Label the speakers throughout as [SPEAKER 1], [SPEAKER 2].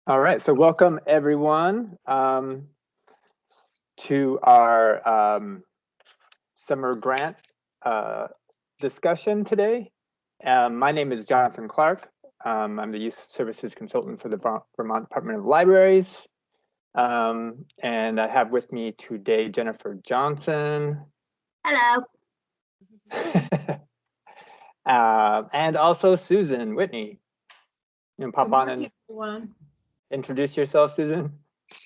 [SPEAKER 1] All right, so welcome everyone to our summer grant discussion today. My name is Jonathan Clark. I'm the Youth Services Consultant for the Vermont Department of Libraries. And I have with me today Jennifer Johnson.
[SPEAKER 2] Hello.
[SPEAKER 1] And also Susan Whitney. You know, pop on and introduce yourself, Susan,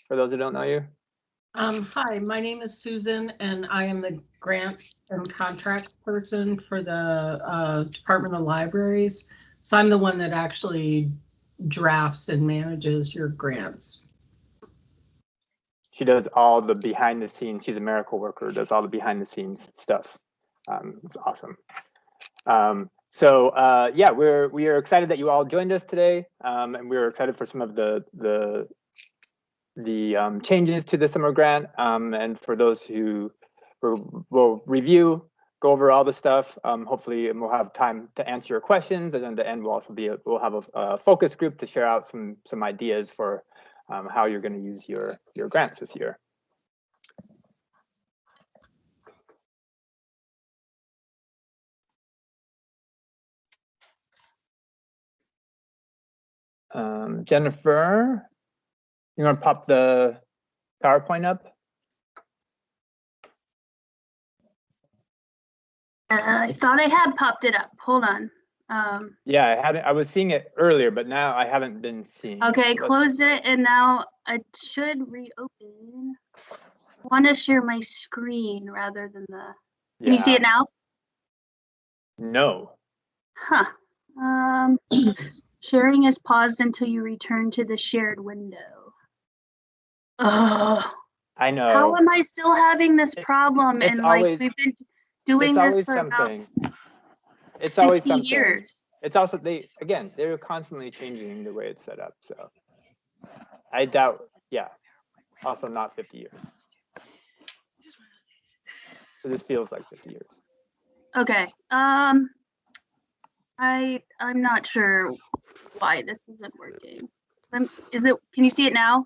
[SPEAKER 1] for those who don't know you.
[SPEAKER 3] Hi, my name is Susan, and I am the grants and contracts person for the Department of Libraries. So I'm the one that actually drafts and manages your grants.
[SPEAKER 1] She does all the behind the scenes. She's a miracle worker, does all the behind the scenes stuff. It's awesome. Yeah, we are excited that you all joined us today, and we're excited for some of the changes to the summer grant, and for those who will review, go over all the stuff. Hopefully, and we'll have time to answer your questions, and then at the end we'll have a focus group to share out some ideas for how you're going to use your grants this year. Jennifer, you want to pop the PowerPoint up?
[SPEAKER 2] I thought I had popped it up. Hold on.
[SPEAKER 1] Yeah, I was seeing it earlier, but now I haven't been seeing
[SPEAKER 2] okay,
[SPEAKER 1] it. So
[SPEAKER 2] closed it, and now I should reopen. I want to share my screen rather than the. Can you see it now?
[SPEAKER 1] No.
[SPEAKER 2] Huh. Sharing is paused until you return to the shared window. Oh.
[SPEAKER 1] I know.
[SPEAKER 2] How am I still having this problem? And like we've been doing this for
[SPEAKER 1] something. It's
[SPEAKER 2] 50
[SPEAKER 1] always something.
[SPEAKER 2] years.
[SPEAKER 1] It's also they're constantly changing the way it's set up. So I doubt. Yeah. Also not 50 years. So this feels like 50 years.
[SPEAKER 2] Okay. I'm not sure why this isn't working. Can you see it now?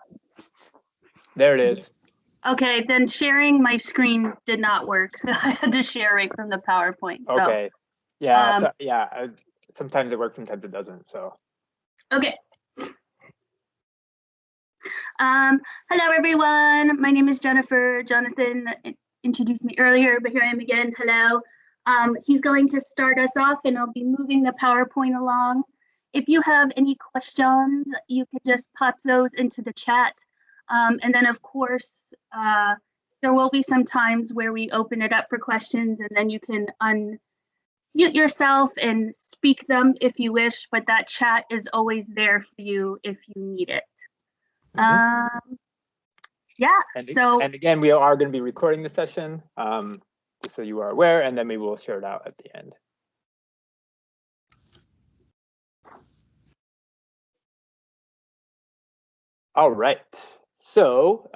[SPEAKER 1] There it is.
[SPEAKER 2] Okay, then sharing my screen did not work. I had to share right from the PowerPoint. So,
[SPEAKER 1] okay. Yeah. Sometimes it works, sometimes it doesn't. So.
[SPEAKER 2] Okay. Hello everyone. My name is Jennifer. Jonathan introduced me earlier, but here I am again. Hello. He's going to start us off, and I'll be moving the PowerPoint along. If you have any questions, you could just pop those into the chat. And then, of course, there will be some times where we open it up for questions, and then you can unmute yourself and speak them if you wish, but that chat is always there for you if you need it. Yeah,
[SPEAKER 1] and again, we are going to be recording the session, just so you are aware, and then we will share it out at the end. All right. So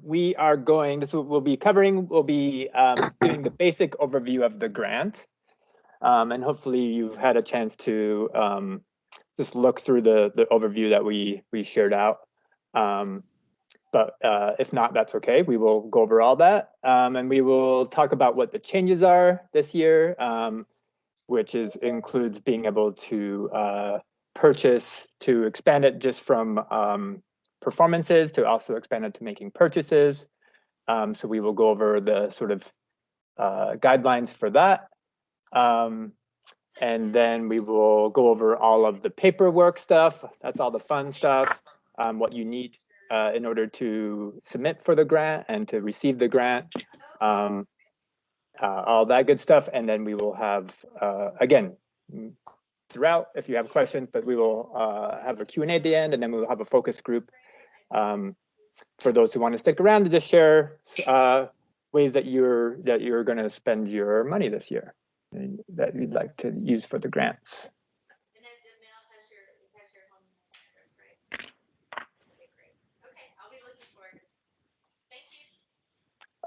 [SPEAKER 1] we are going, we'll be doing the basic overview of the grant. And hopefully you've had a chance to just look through the overview that we shared out. But if not, that's okay. We will go over all that. And we will talk about what the changes are this year, which includes being able to purchase, to expand it just from performances to also expand it to making purchases. So we will go over the sort of guidelines for that. And then we will go over all of the paperwork stuff. That's all the fun stuff, what you need in order to submit for the grant and to receive the grant, all that good stuff. And then we will have, again, throughout, if you have questions, but we will have a Q&A at the end, and then we'll have a focus group for those who want to stick around to just share ways that you're going to spend your money this year that you'd like to use for the grants.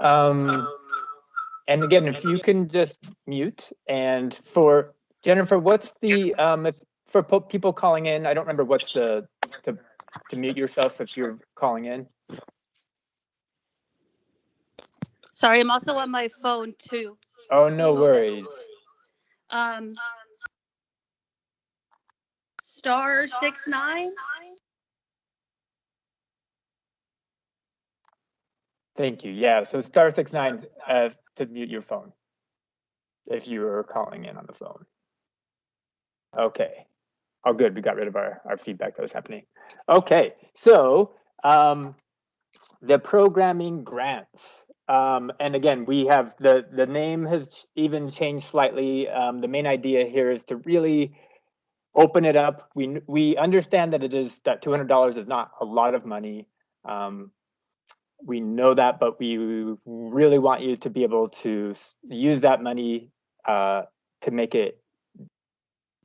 [SPEAKER 1] And again, if you can just mute. And for Jennifer, what's the for people calling in? I don't remember what's the to mute yourself if you're calling in?
[SPEAKER 2] Sorry, I'm also on my phone too.
[SPEAKER 1] Oh, no worries.
[SPEAKER 2] *69.
[SPEAKER 1] Thank you. Yeah, so *69 to mute your phone if you were calling in on the phone. Okay. Oh, good. We got rid of our feedback that was happening. Okay, so the programming grants. And again, we have the name has even changed slightly. The main idea here is to really open it up. We understand that that $200 is not a lot of money. We know that, but we really want you to be able to use that money to make it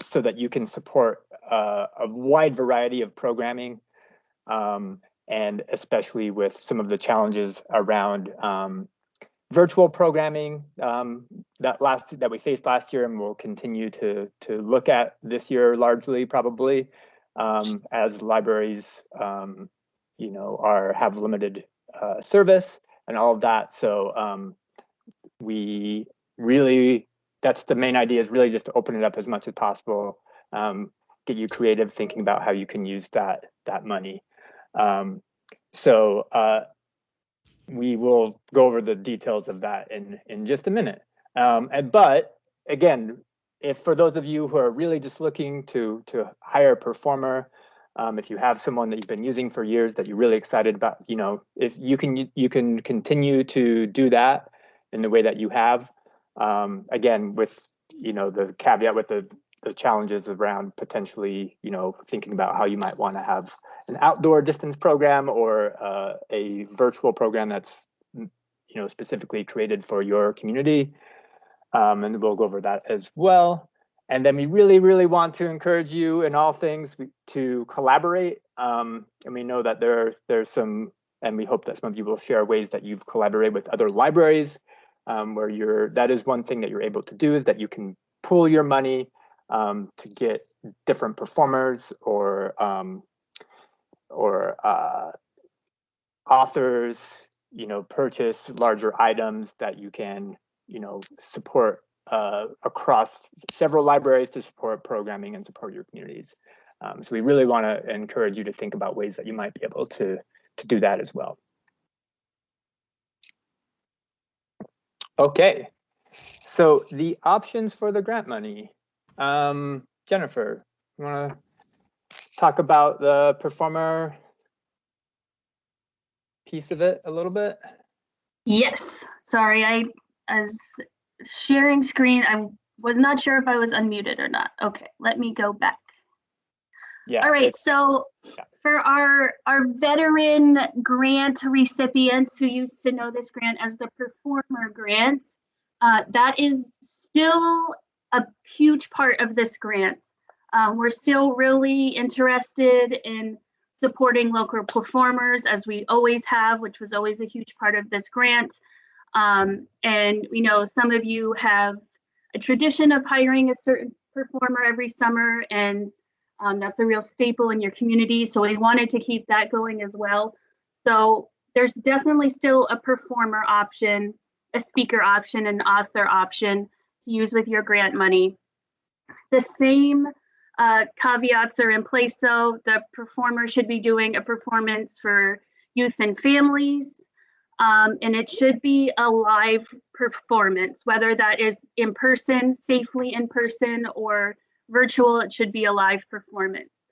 [SPEAKER 1] so that you can support a wide variety of programming, and especially with some of the challenges around virtual programming that we faced last year and will continue to look at this year largely probably, as libraries have limited service and all of that. So we really, that's the main idea, is really just to open it up as much as possible, get you creative thinking about how you can use that money. So we will go over the details of that in just a minute. But again, if for those of you who are really just looking to hire a performer, if you have someone that you've been using for years that you're really excited about, if you can continue to do that in the way that you have, again, with the caveat with the challenges around potentially thinking about how you might want to have an outdoor distance program or a virtual program that's specifically created for your community, and we'll go over that as well. And then we really, really want to encourage you in all things to collaborate. And we know that there's some, and we hope that some of you will share ways that you've collaborated with other libraries, where that is one thing that you're able to do, is that you can pool your money to get different performers or authors, purchase larger items that you can, support across several libraries to support programming and support your communities. So we really want to encourage you to think about ways that you might be able to do that as well. Okay, so the options for the grant money. Jennifer, you want to talk about the performer piece of it a little bit?
[SPEAKER 2] Yes, sorry, I was sharing screen. I was not sure if I was unmuted or not. Okay, let me go back.
[SPEAKER 1] Yeah.
[SPEAKER 2] All right, so for our veteran grant recipients who used to know this grant as the performer grant, that is still a huge part of this grant. We're still really interested in supporting local performers, as we always have, which was always a huge part of this grant. And we know some of you have a tradition of hiring a certain performer every summer, and that's a real staple in your community. So we wanted to keep that going as well. So there's definitely still a performer option, a speaker option, an author option to use with your grant money. The same caveats are in place though. The performer should be doing a performance for youth and families, and it should be a live performance, whether that is in person, safely in person, or virtual. It should be a live performance.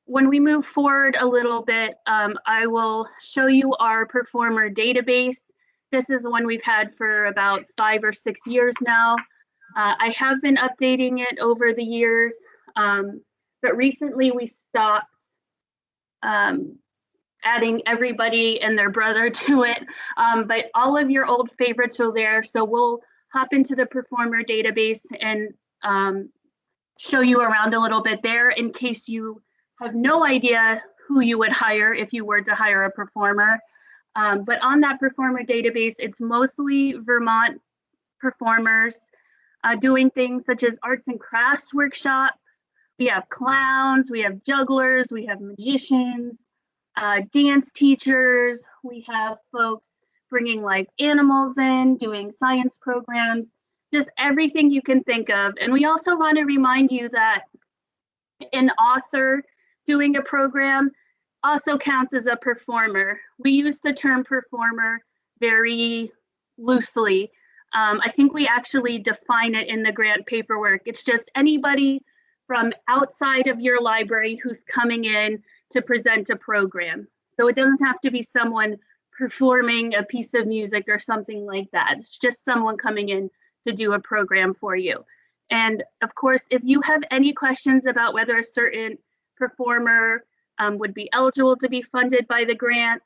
[SPEAKER 2] When we move forward a little bit, I will show you our performer database. This is one we've had for about 5 or 6 years now. I have been updating it over the years, but recently we stopped adding everybody and their brother to it, but all of your old favorites are there. So we'll hop into the performer database and show you around a little bit there in case you have no idea who you would hire if you were to hire a performer. But on that performer database, it's mostly Vermont performers doing things such as arts and crafts workshops. We have clowns, we have jugglers, we have magicians, dance teachers, we have folks bringing like animals in, doing science programs, just everything you can think of. And we also want to remind you that an author doing a program also counts as a performer. We use the term performer very loosely. I think we actually define it in the grant paperwork. It's just anybody from outside of your library who's coming in to present a program. So it doesn't have to be someone performing a piece of music or something like that. It's just someone coming in to do a program for you. And of course, if you have any questions about whether a certain performer would be eligible to be funded by the grant,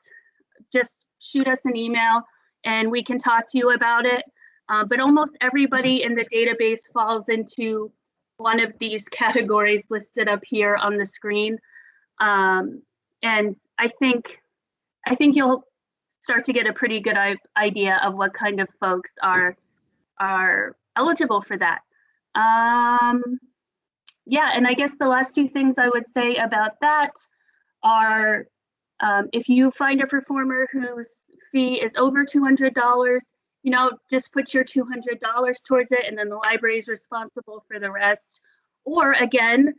[SPEAKER 2] just shoot us an email and we can talk to you about it. But almost everybody in the database falls into one of these categories listed up here on the screen. And I think you'll start to get a pretty good idea of what kind of folks are eligible for that. Yeah, and I guess the last two things I would say about that are if you find a performer whose fee is over $200, you know, just put your $200 towards it, and then the library is responsible for the rest. Or again,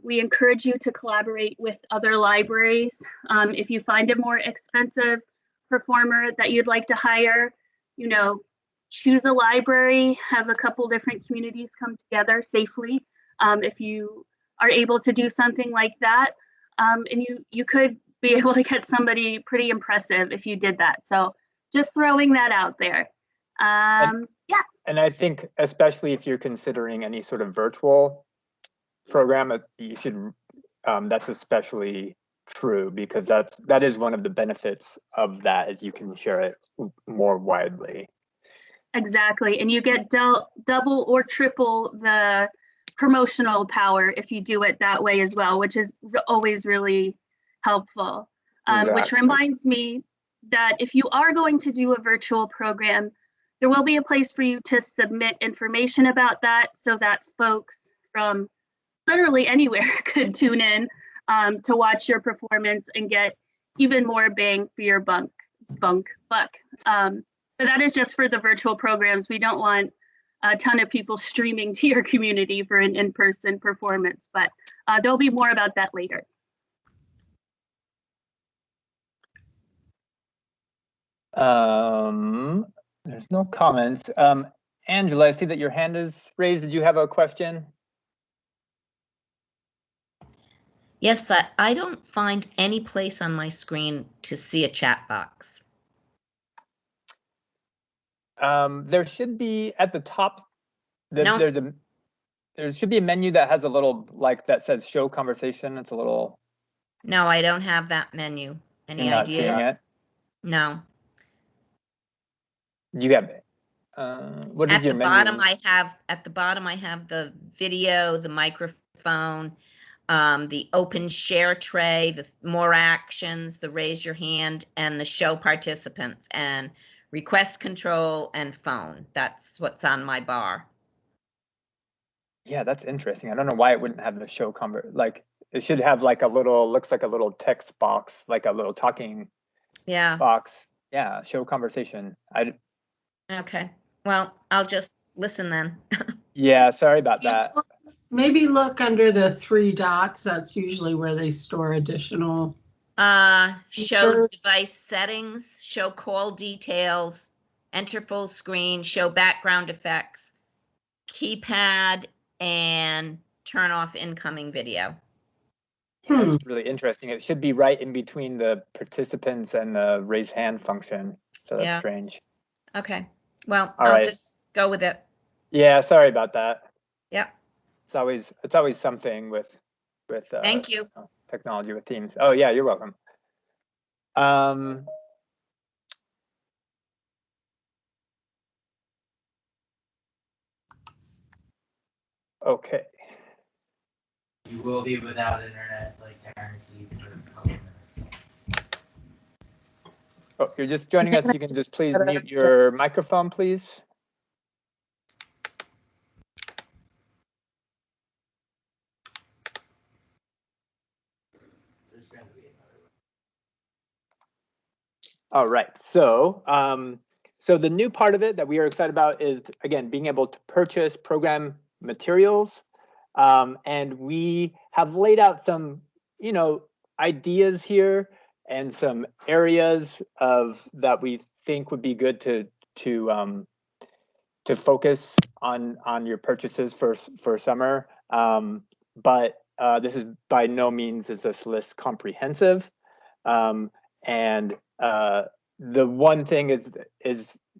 [SPEAKER 2] we encourage you to collaborate with other libraries. If you find a more expensive performer that you'd like to hire, you know, choose a library, have a couple different communities come together safely. If you are able to do something like that, and you could be able to get somebody pretty impressive if you did that. So just throwing that out there. Yeah. And
[SPEAKER 1] I think especially if you're considering any sort of virtual program, you should, that's especially true, because that is one of the benefits of that, is you can share it more widely.
[SPEAKER 2] Exactly, and you get double or triple the promotional power if you do it that way as well, which is always really helpful. Exactly. Which reminds me that if you are going to do a virtual program, there will be a place for you to submit information about that so that folks from literally anywhere could tune in to watch your performance and get even more bang for your buck. But that is just for the virtual programs. We don't want a ton of people streaming to your community for an in-person performance, but there'll be more about that later.
[SPEAKER 1] There's no comments. Angela, I see that your hand is raised. Did you have a question?
[SPEAKER 4] Yes, I don't find any place on my screen to see a chat box.
[SPEAKER 1] There should be at the top.
[SPEAKER 4] No.
[SPEAKER 1] There should be a menu that has a little, like, that says show conversation. It's a little.
[SPEAKER 4] No, I don't have that menu. Any ideas? No.
[SPEAKER 1] You have it. What is your menu?
[SPEAKER 4] At the bottom, I have the video, the microphone, the open share tray, the more actions, the raise your hand, and the show participants, and request control and phone. That's what's on my bar.
[SPEAKER 1] Yeah, that's interesting. I don't know why it wouldn't have the show like it should have like a little, looks like a little text box, like a little talking box. Yeah, show conversation.
[SPEAKER 4] Okay. Well, I'll just listen then.
[SPEAKER 1] Yeah, sorry about that.
[SPEAKER 3] Maybe look under the 3 dots. That's usually where they store additional.
[SPEAKER 4] Show device settings, show call details, enter full screen, show background effects, keypad, and turn off incoming video.
[SPEAKER 1] That's really interesting. It should be right in between the participants and the raise hand function. So that's strange.
[SPEAKER 4] Okay. Well, I'll just go with it.
[SPEAKER 1] Yeah, sorry about that.
[SPEAKER 4] Yeah.
[SPEAKER 1] It's always something with
[SPEAKER 4] Thank you.
[SPEAKER 1] Technology with Teams. Oh yeah, you're welcome. Okay.
[SPEAKER 5] You will be without internet, like guaranteed for a couple minutes.
[SPEAKER 1] Oh, you're just joining us. You can just please mute your microphone, please. All right, so so the new part of it that we are excited about is, again, being able to purchase program materials. And we have laid out some, ideas here and some areas that we think would be good to focus on your purchases for summer. But this is by no means is this list comprehensive. And the one thing is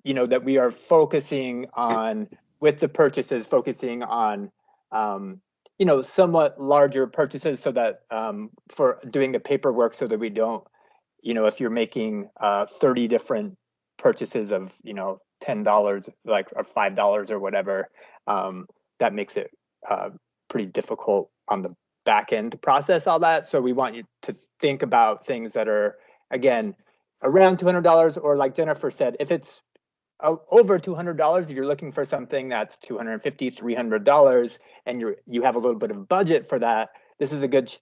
[SPEAKER 1] that we are focusing on, with the purchases, focusing on somewhat larger purchases, so that for doing the paperwork, so that we don't, if you're making 30 different purchases of $10, like, or $5 or whatever, that makes it pretty difficult on the back end to process all that. So we want you to think about things that are, again, around $200, or like Jennifer said, if it's over $200, if you're looking for something that's $250, $300, and you have a little bit of budget for that, this is a good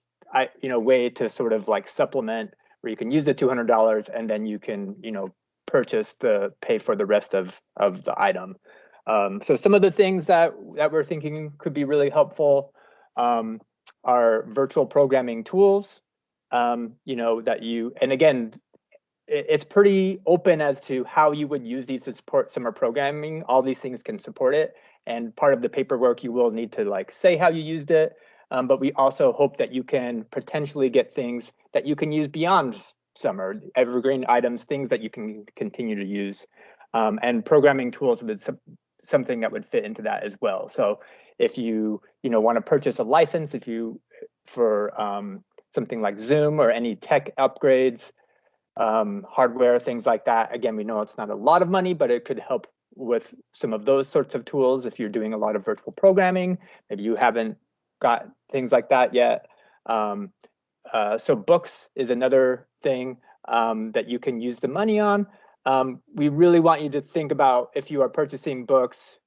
[SPEAKER 1] way to sort of like supplement, where you can use the $200 and then you can pay for the rest of the item. So some of the things that we're thinking could be really helpful are virtual programming tools. That you, and again, it's pretty open as to how you would use these to support summer programming. All these things can support it, and part of the paperwork you will need to say how you used it. But we also hope that you can potentially get things that you can use beyond summer, evergreen items, things that you can continue to use. And programming tools would be something that would fit into that as well. So if you want to purchase a license, for something like Zoom or any tech upgrades, hardware, things like that. Again, we know it's not a lot of money, but it could help with some of those sorts of tools if you're doing a lot of virtual programming. Maybe you haven't got things like that yet. So books is another thing that you can use the money on. We really want you to think about, if you are purchasing books,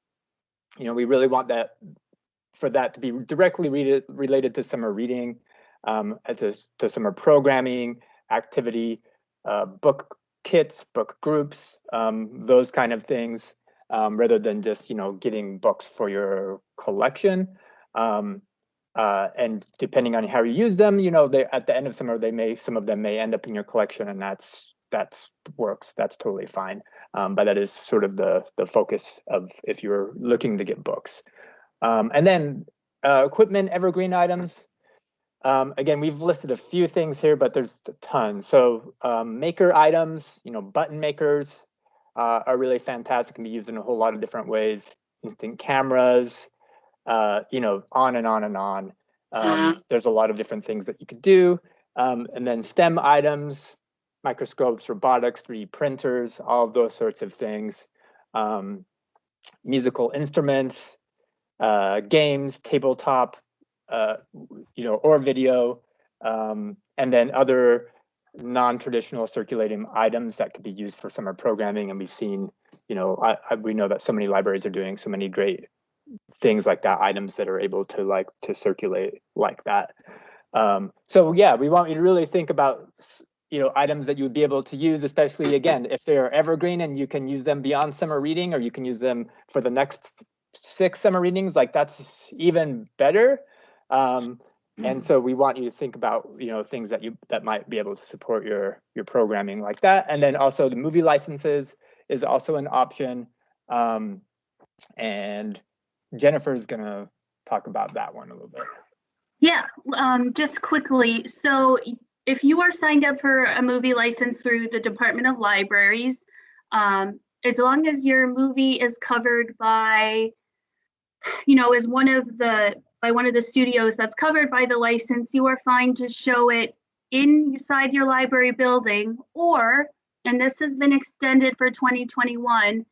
[SPEAKER 1] we really want that to be directly related to summer reading, to summer programming, activity, book kits, book groups, those kind of things, rather than just getting books for your collection. And depending on how you use them, they, at the end of summer, some of them may end up in your collection, and that's works. That's totally fine. But that is sort of the focus of if you're looking to get books. And then equipment, evergreen items. Again, we've listed a few things here, but there's a ton. So maker items, button makers are really fantastic, can be used in a whole lot of different ways. Instant cameras, on and on and on. There's a lot of different things that you could do. And then STEM items, microscopes, robotics, 3D printers, all of those sorts of things. Musical instruments, games, tabletop, or video, and then other non-traditional circulating items that could be used for summer programming. And we've seen, we know that so many libraries are doing so many great things like that, items that are able to circulate like that. So yeah, we want you to really think about items that you would be able to use, especially again if they're evergreen and you can use them beyond summer reading, or you can use them for the next 6 summer readings. That's even better. And so we want you to think about things that might be able to support your programming like that. And then also the movie licenses is also an option. And Jennifer is going to talk about that one a little bit.
[SPEAKER 2] Yeah, just quickly. So if you are signed up for a movie license through the Department of Libraries, as long as your movie is covered by, as by one of the studios that's covered by the license, you are fine to show it inside your library building, or, and this has been extended for 2021,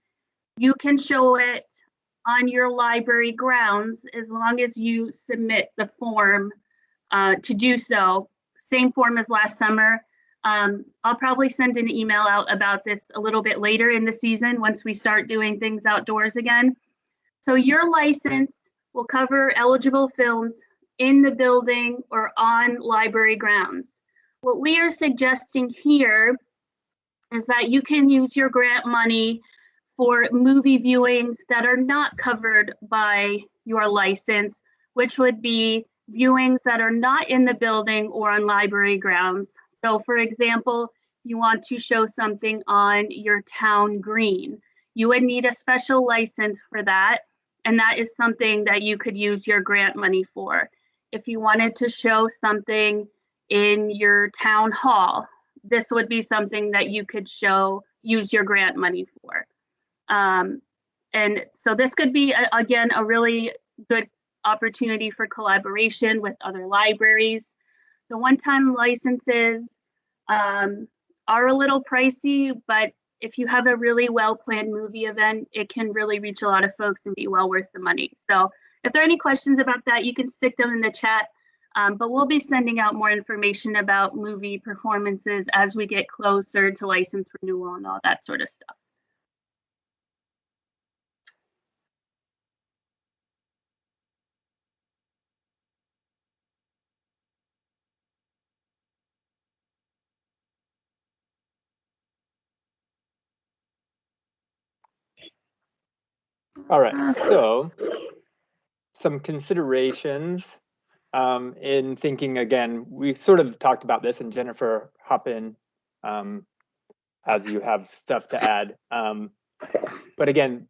[SPEAKER 2] you can show it on your library grounds as long as you submit the form to do so. Same form as last summer. I'll probably send an email out about this a little bit later in the season once we start doing things outdoors again. So your license will cover eligible films in the building or on library grounds. what we are suggesting here is that you can use your grant money for movie viewings that are not covered by your license, which would be viewings that are not in the building or on library grounds. So for example, you want to show something on your town green. You would need a special license for that, and that is something that you could use your grant money for. If you wanted to show something in your town hall, this would be something that you could use your grant money for. And so this could be, again, a really good opportunity for collaboration with other libraries. The one-time licenses are a little pricey, but if you have a really well-planned movie event, it can really reach a lot of folks and be well worth the money. So if there are any questions about that, you can stick them in the chat. But we'll be sending out more information about movie performances as we get closer to license renewal and all that sort of stuff.
[SPEAKER 1] All right, so some considerations in thinking, again, we sort of talked about this, and Jennifer, hop in as you have stuff to add. But again,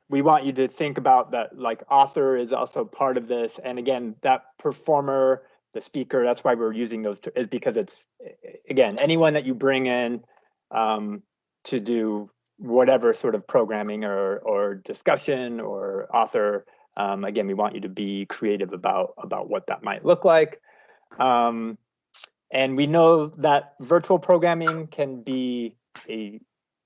[SPEAKER 1] we want you to think about that, like, author is also part of this. And again, that performer, the speaker, that's why we're using those, is because it's, again, anyone that you bring in to do whatever sort of programming or discussion or author, again, we want you to be creative about what that might look like. And we know that virtual programming can be a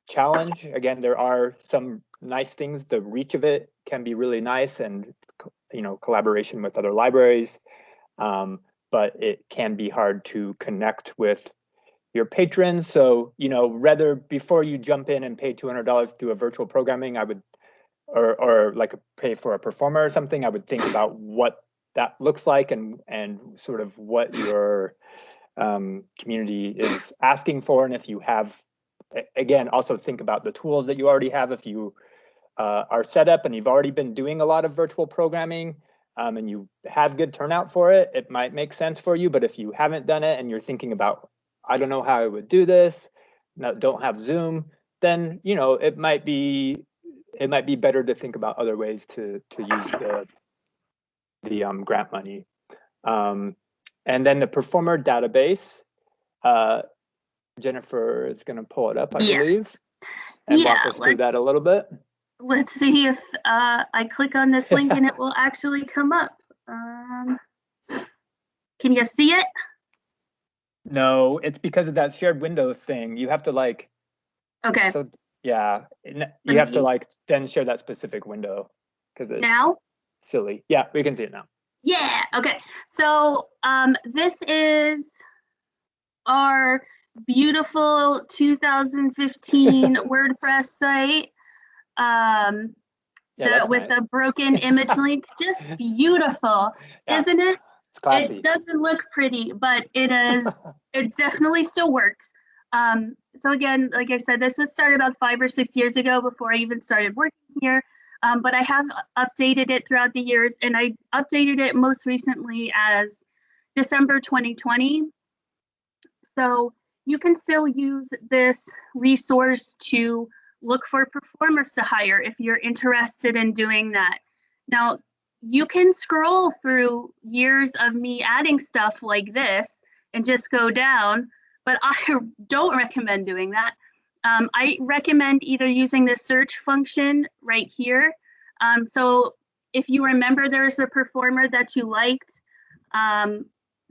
[SPEAKER 1] challenge. Again, there are some nice things. The reach of it can be really nice, and collaboration with other libraries, but it can be hard to connect with your patrons. So, rather, before you jump in and pay $200 to do a virtual programming, I would, or like pay for a performer or something, I would think about what that looks like and sort of what your community is asking for. And if you have, again, also think about the tools that you already have. If you are set up and you've already been doing a lot of virtual programming and you have good turnout for it, it might make sense for you. But if you haven't done it and you're thinking about, I don't know how I would do this, don't have Zoom, then it might be better to think about other ways to use the grant money. And then the performer database, Jennifer is going to pull it up, I believe, and walk us through that a little bit.
[SPEAKER 2] Let's see if I click on this link and it will actually come up. Can you see it?
[SPEAKER 1] No, it's because of that shared window thing. You have to
[SPEAKER 2] okay.
[SPEAKER 1] So yeah, you have to then share that specific window because it's
[SPEAKER 2] now
[SPEAKER 1] silly. Yeah, we can see it now.
[SPEAKER 2] Yeah, okay. So this is our beautiful 2015 WordPress site with
[SPEAKER 1] nice.
[SPEAKER 2] a broken image link. Just beautiful, isn't it?
[SPEAKER 1] It's classy.
[SPEAKER 2] It doesn't look pretty, but it is. It definitely still works. So again, like I said, this was started about 5 or 6 years ago before I even started working here. But I have updated it throughout the years, and I updated it most recently as December 2020. So you can still use this resource to look for performers to hire if you're interested in doing that. Now, you can scroll through years of me adding stuff like this and just go down, but I don't recommend doing that. I recommend either using the search function right here. So if you remember there's a performer that you liked,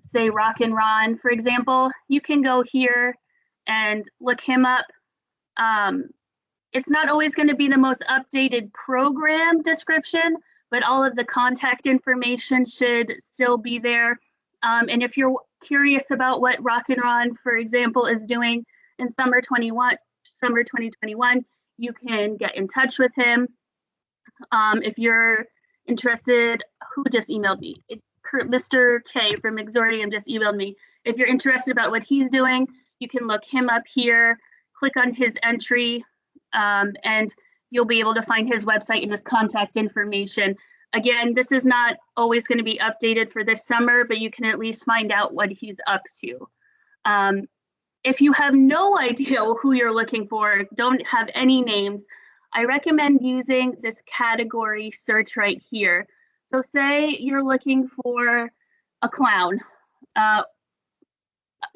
[SPEAKER 2] say Rockin' Ron, for example, you can go here and look him up. It's not always going to be the most updated program description, but all of the contact information should still be there. And if you're curious about what Rockin' Ron, for example, is doing in summer 2021, you can get in touch with him. If you're interested, who just emailed me? Mr. K from Exordium just emailed me. If you're interested about what he's doing, you can look him up here, click on his entry, and you'll be able to find his website and his contact information. Again, this is not always going to be updated for this summer, but you can at least find out what he's up to. If you have no idea who you're looking for, don't have any names, I recommend using this category search right here. So say you're looking for a clown.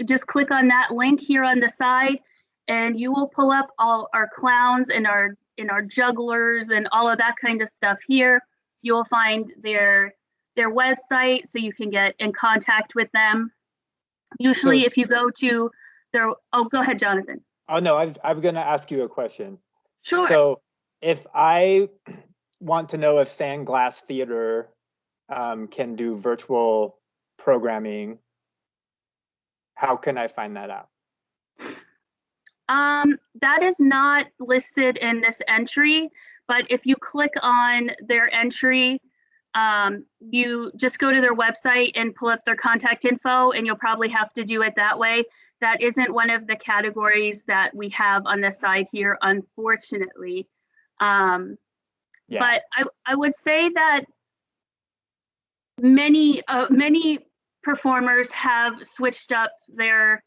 [SPEAKER 2] Just click on that link here on the side and you will pull up all our clowns and our jugglers and all of that kind of stuff here. You'll find their website so you can get in contact with them. Usually if you go to their, oh, go ahead, Jonathan.
[SPEAKER 1] Oh no, I'm gonna ask you a question.
[SPEAKER 2] Sure.
[SPEAKER 1] So if I want to know if Sandglass Theater can do virtual programming, how can I find that out?
[SPEAKER 2] That is not listed in this entry, but if you click on their entry, you just go to their website and pull up their contact info, and you'll probably have to do it that way. That isn't one of the categories that we have on the side here, unfortunately. Yeah. But I would say that many performers have switched up their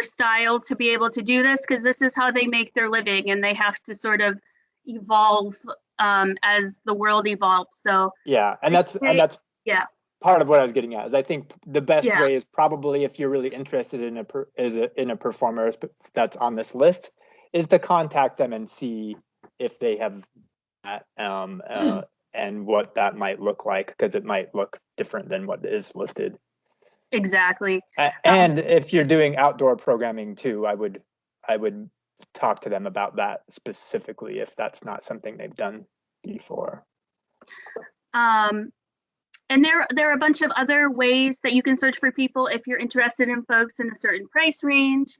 [SPEAKER 2] style to be able to do this, because this is how they make their living, and they have to sort of evolve as the world evolves. So
[SPEAKER 1] yeah, and that's
[SPEAKER 2] yeah,
[SPEAKER 1] part of what I was getting at. Is I think the best way is probably, if you're really interested in a performer that's on this list, is to contact them and see if they have that and what that might look like, because it might look different than what is listed.
[SPEAKER 2] Exactly.
[SPEAKER 1] And if you're doing outdoor programming too, I would talk to them about that specifically if that's not something they've done before.
[SPEAKER 2] And there are a bunch of other ways that you can search for people if you're interested in folks in a certain price range,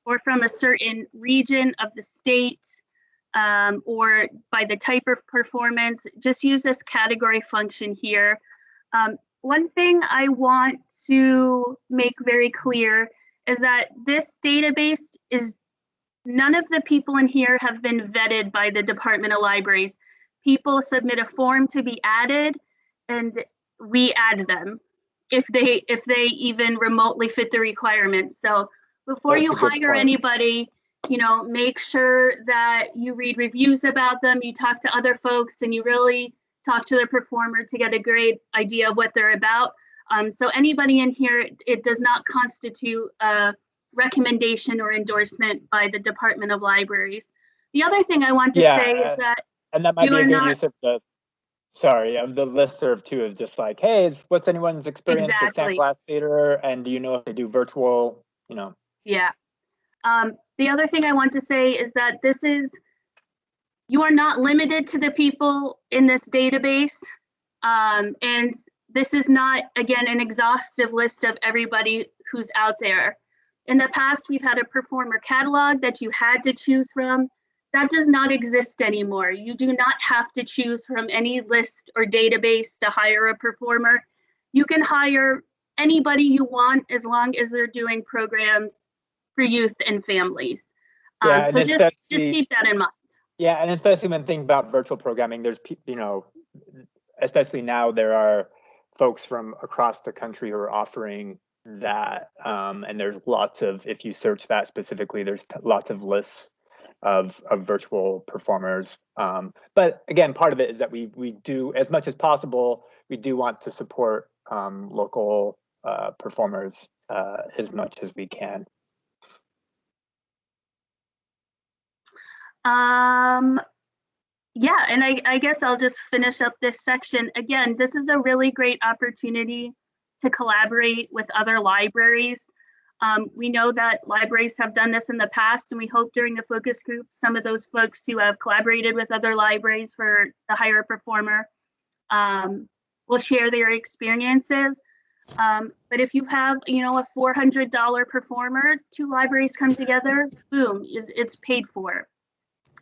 [SPEAKER 2] or from a certain region of the state, or by the type of performance. Just use this category function here. One thing I want to make very clear is that this database is, none of the people in here have been vetted by the Department of Libraries. People submit a form to be added, and we add them if they even remotely fit the requirements. So before you hire anybody, you know, make sure that you read reviews about them, you talk to other folks, and you really talk to the performer to get a great idea of what they're about. So anybody in here, it does not constitute a recommendation or endorsement by the Department of Libraries. The other thing I want to say is that,
[SPEAKER 1] and that might be a good use of the listserv too, is just like, hey, what's anyone's experience with Sandglass Theater, and do you know if they do virtual, you know? Yeah.
[SPEAKER 2] The other thing I want to say is that you are not limited to the people in this database. And this is not, again, an exhaustive list of everybody who's out there. In the past, we've had a performer catalog that you had to choose from. That does not exist anymore. You do not have to choose from any list or database to hire a performer. You can hire anybody you want as long as they're doing programs for youth and families. So just keep that in mind.
[SPEAKER 1] Yeah, and especially when thinking about virtual programming, there's, you know, especially now there are folks from across the country who are offering that, and there's lots of, if you search that specifically, there's lots of lists of virtual performers. But again, part of it is that we do, as much as possible, we do want to support local performers as much as we can.
[SPEAKER 2] Yeah, and I guess I'll just finish up this section. Again, this is a really great opportunity to collaborate with other libraries. We know that libraries have done this in the past, and we hope during the focus group, some of those folks who have collaborated with other libraries for the hire a performer will share their experiences. But if you have, you know, a $400 performer, 2 libraries come together, boom, it's paid for.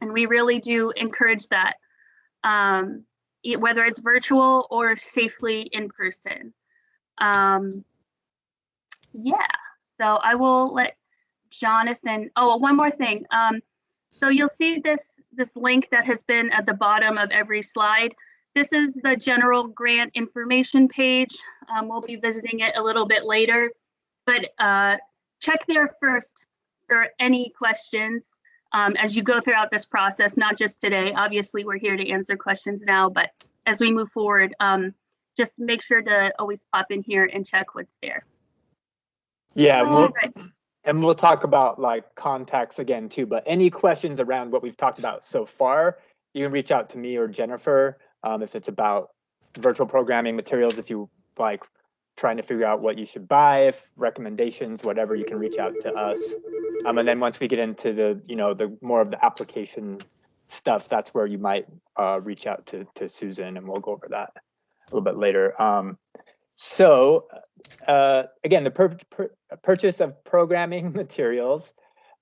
[SPEAKER 2] And we really do encourage that. whether it's virtual or safely in person. Yeah, so I will let Jonathan, oh, one more thing. So you'll see this link that has been at the bottom of every slide. This is the general grant information page. We'll be visiting it a little bit later, but check there first for any questions as you go throughout this process, not just today. Obviously, we're here to answer questions now, but as we move forward, just make sure to always pop in here and check what's there.
[SPEAKER 1] Yeah,
[SPEAKER 2] Right.
[SPEAKER 1] and we'll talk about like contacts again too, but any questions around what we've talked about so far, you can reach out to me or Jennifer if it's about virtual programming materials, if you like trying to figure out what you should buy, if recommendations, whatever, you can reach out to us. And then once we get into the, the more of the application stuff, that's where you might reach out to Susan, and we'll go over that a little bit later. So again, the purchase of programming materials.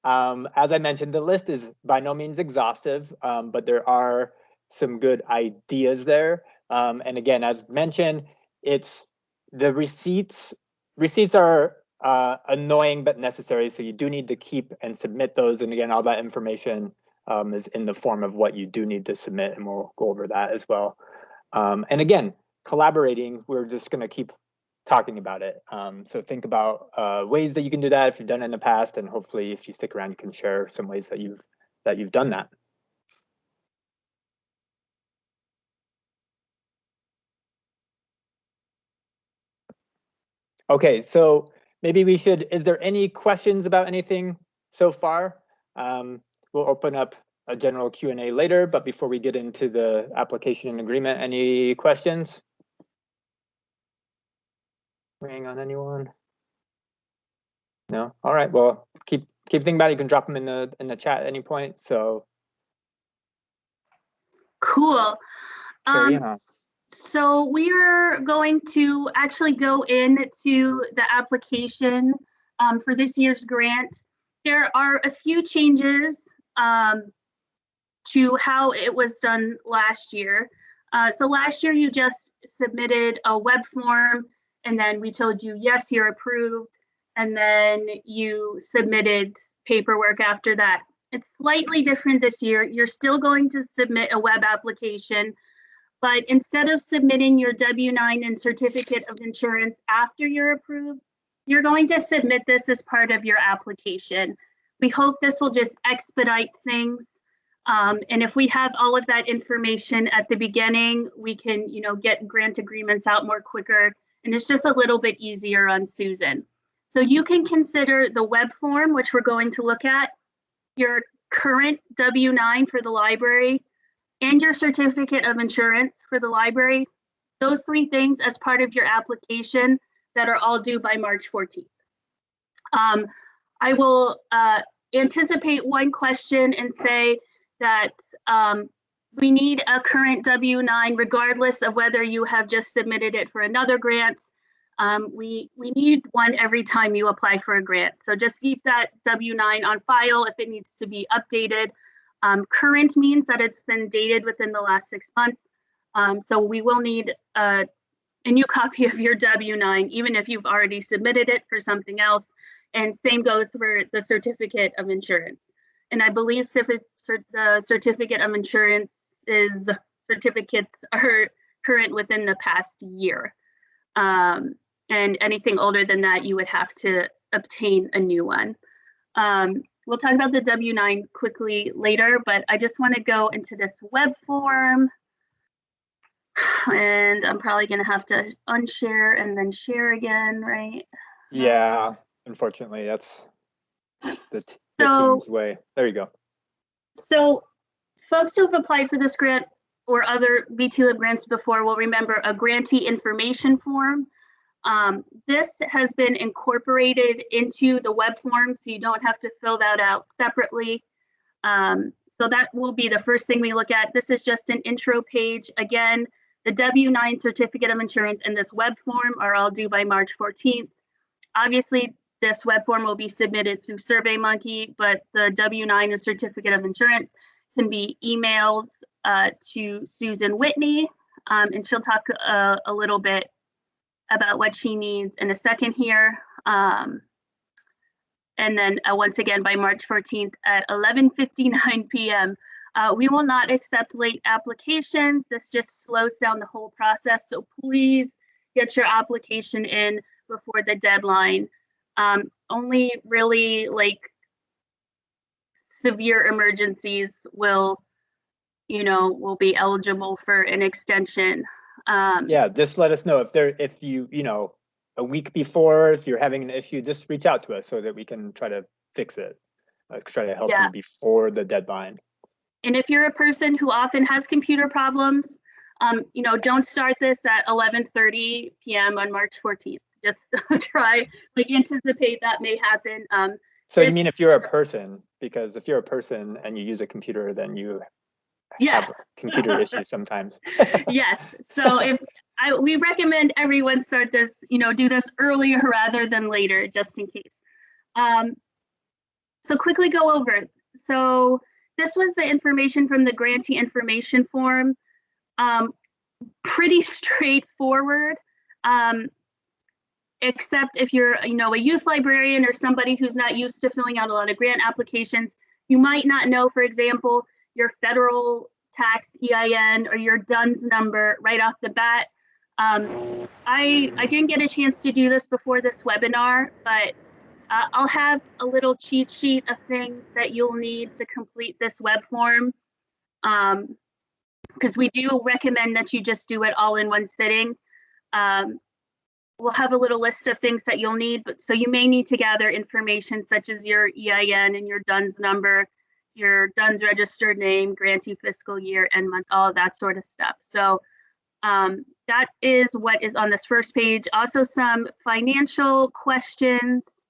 [SPEAKER 1] As I mentioned, the list is by no means exhaustive, but there are some good ideas there. And again, as mentioned, it's the receipts. Receipts are annoying but necessary, so you do need to keep and submit those. And again, all that information is in the form of what you do need to submit, and we'll go over that as well. And again, collaborating, we're just going to keep talking about it. So think about ways that you can do that if you've done it in the past, and hopefully if you stick around, you can share some ways that you've done that. Okay, so maybe we should, is there any questions about anything so far? We'll open up a general Q&A later, but before we get into the application and agreement, any questions? Weighing on anyone? No? All right, well, keep thinking about it. You can drop them in the chat at any point, so.
[SPEAKER 2] Cool.
[SPEAKER 1] Carry on.
[SPEAKER 2] So we're going to actually go into the application for this year's grant. There are a few changes to how it was done last year. So last year you just submitted a web form, and then we told you, yes, you're approved, and then you submitted paperwork after that. It's slightly different this year. You're still going to submit a web application, but instead of submitting your W-9 and certificate of insurance after you're approved, you're going to submit this as part of your application. We hope this will just expedite things. And if we have all of that information at the beginning, we can, get grant agreements out more quicker. And it's just a little bit easier on Susan. So you can consider the web form, which we're going to look at, your current W-9 for the library, and your certificate of insurance for the library, those three things as part of your application that are all due by March 14th. I will anticipate one question and say that we need a current W-9 regardless of whether you have just submitted it for another grant. We need one every time you apply for a grant. So just keep that W-9 on file if it needs to be updated. Current means that it's been dated within the last 6 months. So we will need a new copy of your W-9, even if you've already submitted it for something else. And same goes for the certificate of insurance. And I believe the certificate of insurance certificates are current within the past year. And anything older than that, you would have to obtain a new one. We'll talk about the W-9 quickly later, but I just want to go into this web form. And I'm probably going to have to unshare and then share again, right?
[SPEAKER 1] Yeah, unfortunately, that's the team's way. There you go.
[SPEAKER 2] So folks who have applied for this grant or other VTLIB grants before will remember a grantee information form. This has been incorporated into the web form, so you don't have to fill that out separately. So that will be the first thing we look at. This is just an intro page. Again, the W-9 certificate of insurance and this web form are all due by March 14th. Obviously, this web form will be submitted through SurveyMonkey, but the W-9 and certificate of insurance can be emailed to Susan Whitney. and she'll talk a little bit about what she needs in a second here. And then once again, by March 14th at 11:59 p.m., we will not accept late applications. This just slows down the whole process. So please get your application in before the deadline. Only really like severe emergencies will be eligible for an extension.
[SPEAKER 1] Yeah, just let us know if you a week before, if you're having an issue, just reach out to us so that we can try to fix it, try to help you before the deadline.
[SPEAKER 2] And if you're a person who often has computer problems, don't start this at 11:30 p.m. on March 14th. Just try, anticipate that may happen.
[SPEAKER 1] So you mean if you're a person, because if you're a person and you use a computer, then you have computer issues sometimes.
[SPEAKER 2] Yes. So we recommend everyone start this, do this earlier rather than later, just in case. So quickly go over it. So this was the information from the grantee information form. Pretty straightforward, except if you're, a youth librarian or somebody who's not used to filling out a lot of grant applications, you might not know, for example, your federal tax EIN or your DUNS number right off the bat. I didn't get a chance to do this before this webinar, but I'll have a little cheat sheet of things that you'll need to complete this web form, because we do recommend that you just do it all in one sitting. We'll have a little list of things that you'll need, but so you may need to gather information such as your EIN and your DUNS number, your DUNS registered name, grantee fiscal year and month, all of that sort of stuff. So that is what is on this first page. Also some financial questions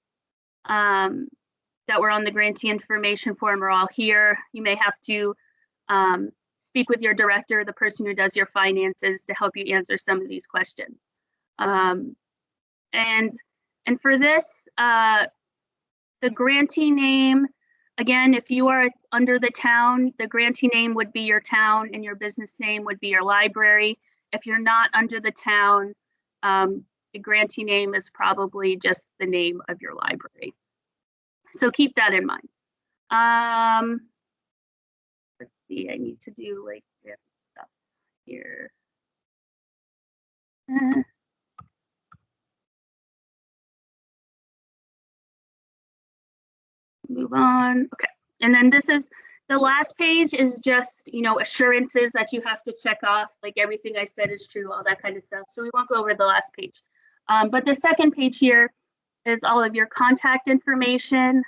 [SPEAKER 2] that were on the grantee information form are all here. You may have to speak with your director, the person who does your finances, to help you answer some of these questions. And for this, the grantee name, again, if you are under the town, the grantee name would be your town and your business name would be your library. If you're not under the town, the grantee name is probably just the name of your library. So keep that in mind. Let's see, I need to do stuff here. Move on. Okay. And then this is the last page is just, assurances that you have to check off, like everything I said is true, all that kind of stuff. So we won't go over the last page. But the second page here is all of your contact information.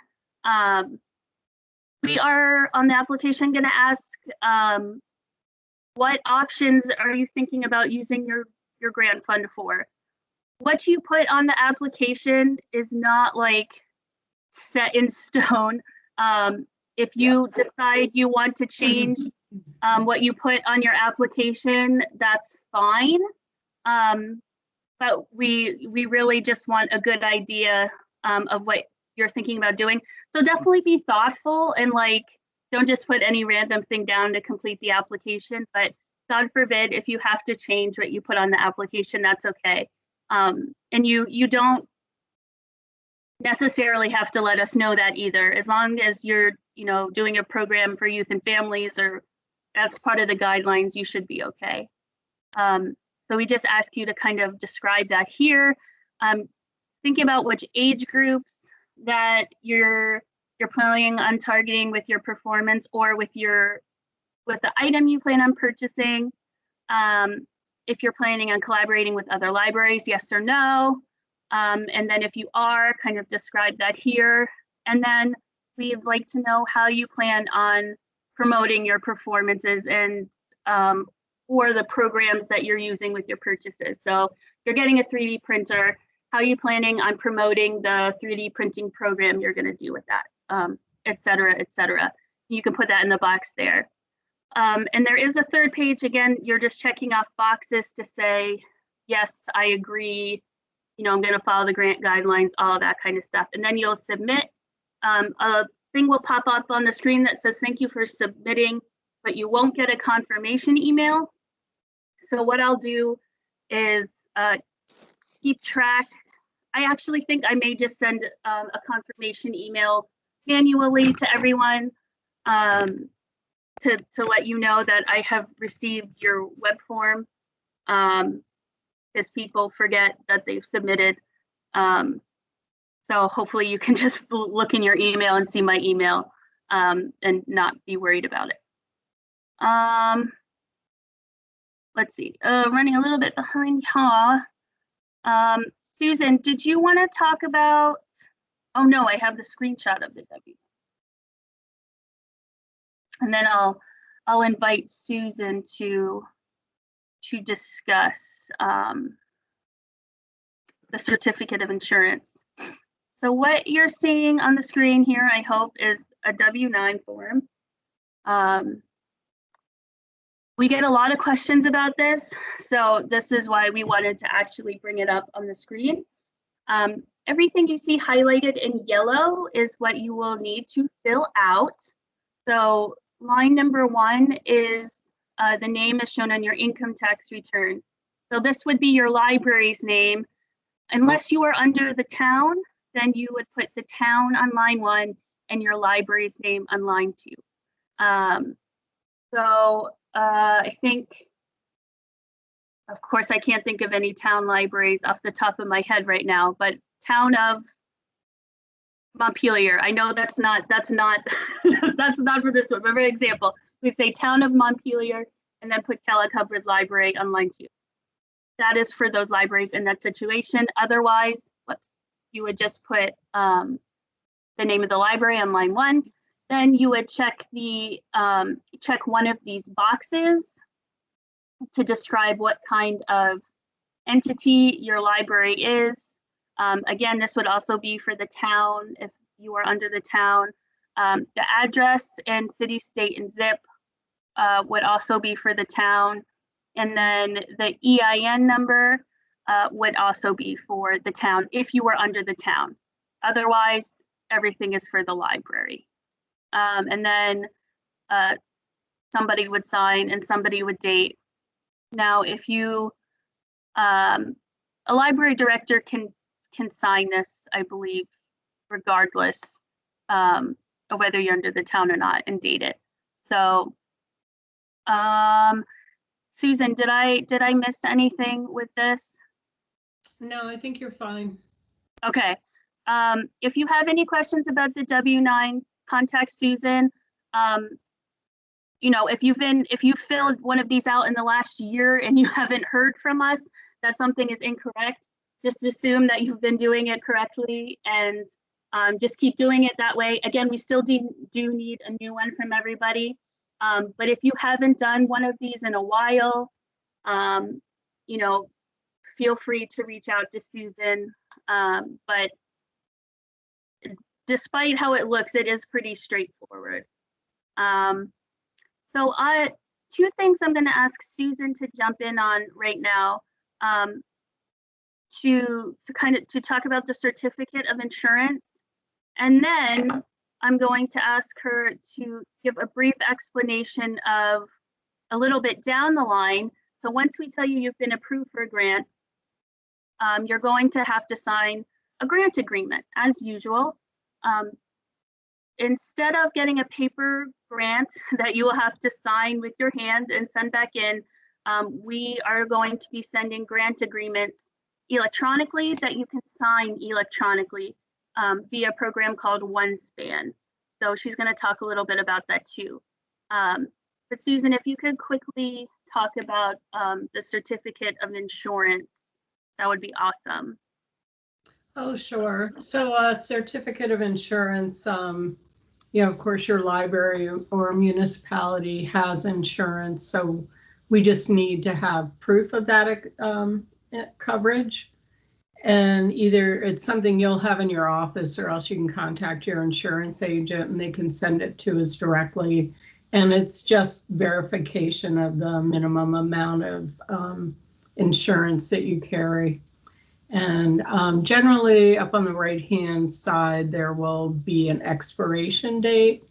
[SPEAKER 2] We are on the application going to ask, what options are you thinking about using your grant fund for? What you put on the application is not set in stone. If you decide you want to change what you put on your application, that's fine. But we really just want a good idea of what you're thinking about doing. So definitely be thoughtful and don't just put any random thing down to complete the application, but God forbid, if you have to change what you put on the application, that's okay. And you don't necessarily have to let us know that either, as long as you're doing a program for youth and families, or that's part of the guidelines, you should be okay. So we just ask you to kind of describe that here. Think about which age groups that you're planning on targeting with your performance, or with the item you plan on purchasing. If you're planning on collaborating with other libraries, yes or no. And then if you are, kind of describe that here. And then we'd like to know how you plan on promoting your performances and or the programs that you're using with your purchases. So if you're getting a 3D printer, how are you planning on promoting the 3D printing program you're going to do with that, et cetera, et cetera. You can put that in the box there. And there is a third page. Again, you're just checking off boxes to say, yes, I agree. I'm going to follow the grant guidelines, all of that kind of stuff. And then you'll submit. A thing will pop up on the screen that says, thank you for submitting, but you won't get a confirmation email. So what I'll do is keep track. I actually think I may just send a confirmation email manually to everyone to let you know that I have received your web form, as people forget that they've submitted. So hopefully you can just look in your email and see my email and not be worried about it. Let's see, running a little bit behind here. Susan, did you want to talk about, oh no, I have the screenshot of the W. And then I'll invite Susan to discuss the certificate of insurance. So what you're seeing on the screen here, I hope, is a W-9 form. We get a lot of questions about this, so this is why we wanted to actually bring it up on the screen. Everything you see highlighted in yellow is what you will need to fill out. So line number 1 is the name as shown on your income tax return. So this would be your library's name. Unless you are under the town, then you would put the town on line 1 and your library's name on line 2. I think, of course, I can't think of any town libraries off the top of my head right now, but town of Montpelier. I know that's not that's not for this one, but for example, we'd say town of Montpelier and then put Kellogg Hubbard Library on line 2. That is for those libraries in that situation. Otherwise, whoops, you would just put the name of the library on line 1. Then you would check check one of these boxes to describe what kind of entity your library is. Again, this would also be for the town if you are under the town. The address and city, state, and zip would also be for the town. And then the EIN number would also be for the town if you were under the town. Otherwise, everything is for the library. And then somebody would sign and somebody would date. Now, if you, a library director can sign this, I believe, regardless of whether you're under the town or not, and date it. So, Susan, did I miss anything with this?
[SPEAKER 3] No, I think you're fine.
[SPEAKER 2] Okay. If you have any questions about the W-9, contact Susan. You know, if you filled one of these out in the last year and you haven't heard from us, that something is incorrect. Just assume that you've been doing it correctly and just keep doing it that way. Again, we still do need a new one from everybody. But if you haven't done one of these in a while, you know, feel free to reach out to Susan. But despite how it looks, it is pretty straightforward. So two things I'm going to ask Susan to jump in on right now, to talk about the certificate of insurance, and then I'm going to ask her to give a brief explanation of a little bit down the line. So once we tell you you've been approved for a grant, you're going to have to sign a grant agreement as usual. Instead of getting a paper grant that you will have to sign with your hand and send back in, we are going to be sending grant agreements electronically that you can sign electronically via a program called OneSpan. So she's going to talk a little bit about that too. But Susan, if you could quickly talk about the certificate of insurance, that would be awesome.
[SPEAKER 3] Oh, sure. So a certificate of insurance, you know, of course, your library or municipality has insurance. So we just need to have proof of that coverage. And either it's something you'll have in your office or else you can contact your insurance agent and they can send it to us directly. And it's just verification of the minimum amount of insurance that you carry. And generally up on the right-hand side, there will be an expiration date.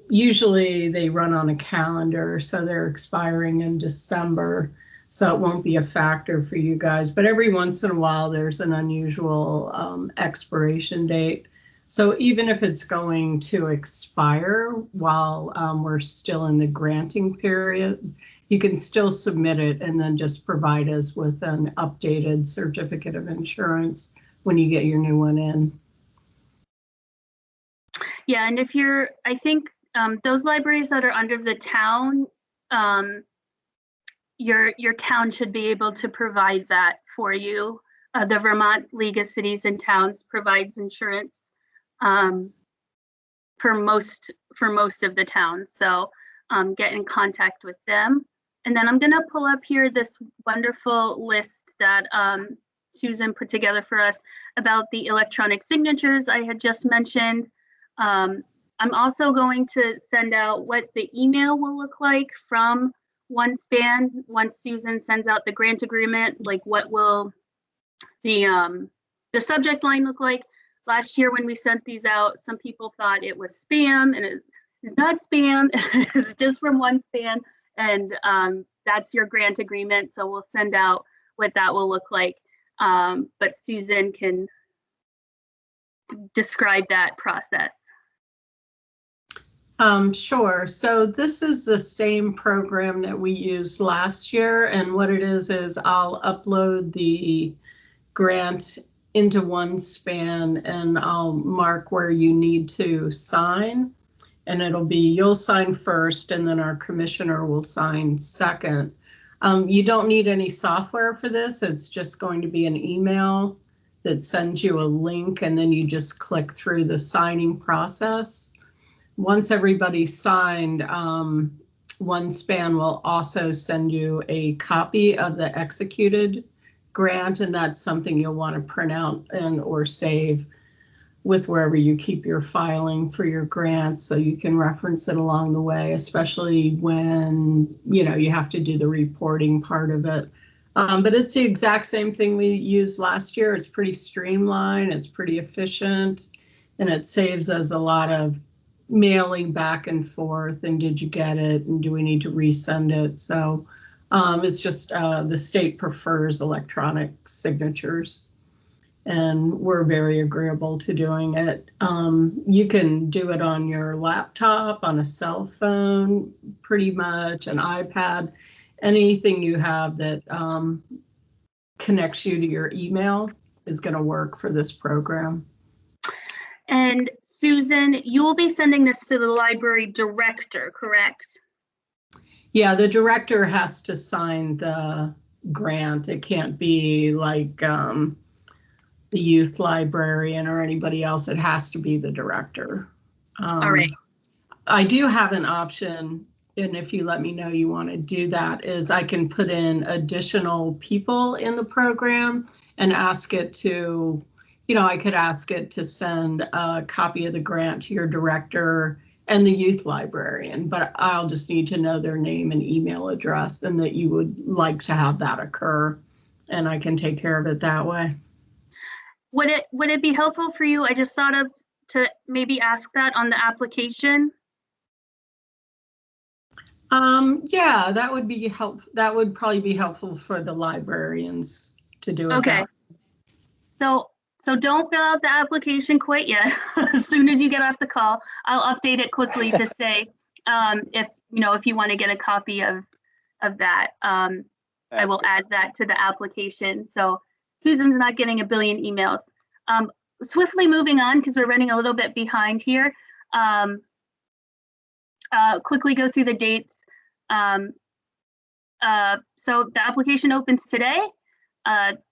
[SPEAKER 3] Usually they run on a calendar, so they're expiring in December. So it won't be a factor for you guys, but every once in a while there's an unusual expiration date. So even if it's going to expire while we're still in the granting period, you can still submit it and then just provide us with an updated certificate of insurance when you get your new one in.
[SPEAKER 2] Yeah, and if you're, I think those libraries that are under the town, your town should be able to provide that for you. The Vermont League of Cities and Towns provides insurance for most of the towns. So get in contact with them. And then I'm gonna pull up here this wonderful list that Susan put together for us about the electronic signatures I had just mentioned. I'm also going to send out what the email will look like from OneSpan once Susan sends out the grant agreement. Like, what will the subject line look like? Last year when we sent these out, some people thought it was spam, and it's not spam. It's just from OneSpan, and that's your grant agreement. So we'll send out what that will look like. But Susan can describe that process.
[SPEAKER 3] Sure. So this is the same program that we used last year. And what it is I'll upload the grant into OneSpan and I'll mark where you need to sign. And it'll be, you'll sign first and then our commissioner will sign second. You don't need any software for this. It's just going to be an email that sends you a link and then you just click through the signing process. Once everybody's signed, OneSpan will also send you a copy of the executed grant, and that's something you'll want to print out and or save with wherever you keep your filing for your grants, so you can reference it along the way, especially when you have to do the reporting part of it. But it's the exact same thing we used last year. It's pretty streamlined, it's pretty efficient, and it saves us a lot of mailing back and forth, and did you get it, and do we need to resend it? So it's just the state prefers electronic signatures, and we're very agreeable to doing it. You can do it on your laptop, on a cell phone, pretty much, an iPad, anything you have that connects you to your email is going to work for this program.
[SPEAKER 2] And Susan, you will be sending this to the library director, correct?
[SPEAKER 3] Yeah, the director has to sign the grant. It can't be like the youth librarian or anybody else. It has to be the director.
[SPEAKER 2] All right.
[SPEAKER 3] I do have an option, and if you let me know you want to do that, is I can put in additional people in the program and ask it to, I could ask it to send a copy of the grant to your director and the youth librarian, but I'll just need to know their name and email address and that you would like to have that occur, and I can take care of it that way.
[SPEAKER 2] Would it be helpful for you? I just thought of to maybe ask that on the application.
[SPEAKER 3] Yeah, that would be helpful. That would probably be helpful for the librarians to do it.
[SPEAKER 2] Okay. So don't fill out the application quite yet. As soon as you get off the call, I'll update it quickly to say if you want to get a copy of that. I will add that to the application. So Susan's not getting a billion emails. Swiftly moving on, because we're running a little bit behind here. Quickly go through the dates. So the application opens today.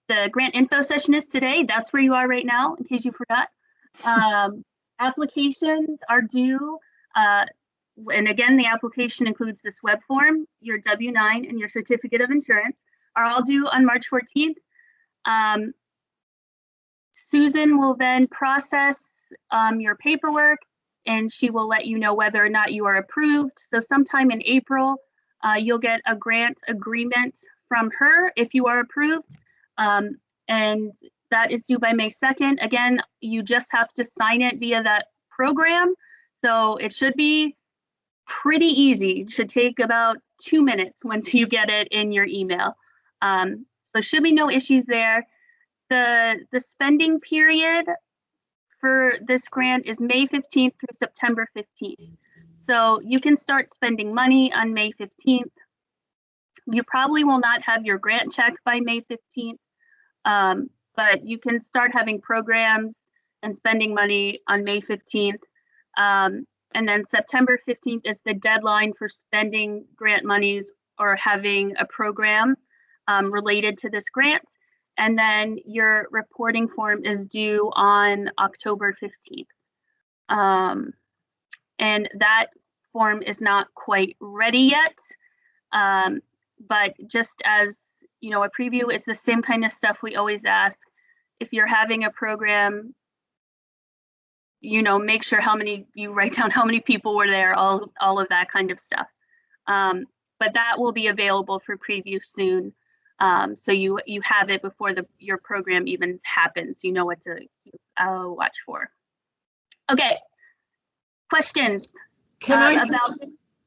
[SPEAKER 2] The grant info session is today. That's where you are right now, in case you forgot. Applications are due, and again, the application includes this web form, your W-9, and your certificate of insurance are all due on March 14th. Susan will then process your paperwork, and she will let you know whether or not you are approved. So sometime in April, you'll get a grant agreement from her if you are approved. And that is due by May 2nd. Again, you just have to sign it via that program. So it should be pretty easy. It should take about 2 minutes once you get it in your email. So should be no issues there. The spending period for this grant is May 15th through September 15th. So you can start spending money on May 15th. You probably will not have your grant check by May 15th, but you can start having programs and spending money on May 15th. And then September 15th is the deadline for spending grant monies or having a program related to this grant. And then your reporting form is due on October 15th. And that form is not quite ready yet. But just as, you know, a preview, it's the same kind of stuff we always ask. If you're having a program, you know, make sure you write down how many people were there, all of that kind of stuff. But that will be available for preview soon. So you have it before your program even happens. You know what to watch for. Okay, questions?
[SPEAKER 3] Can I
[SPEAKER 2] about?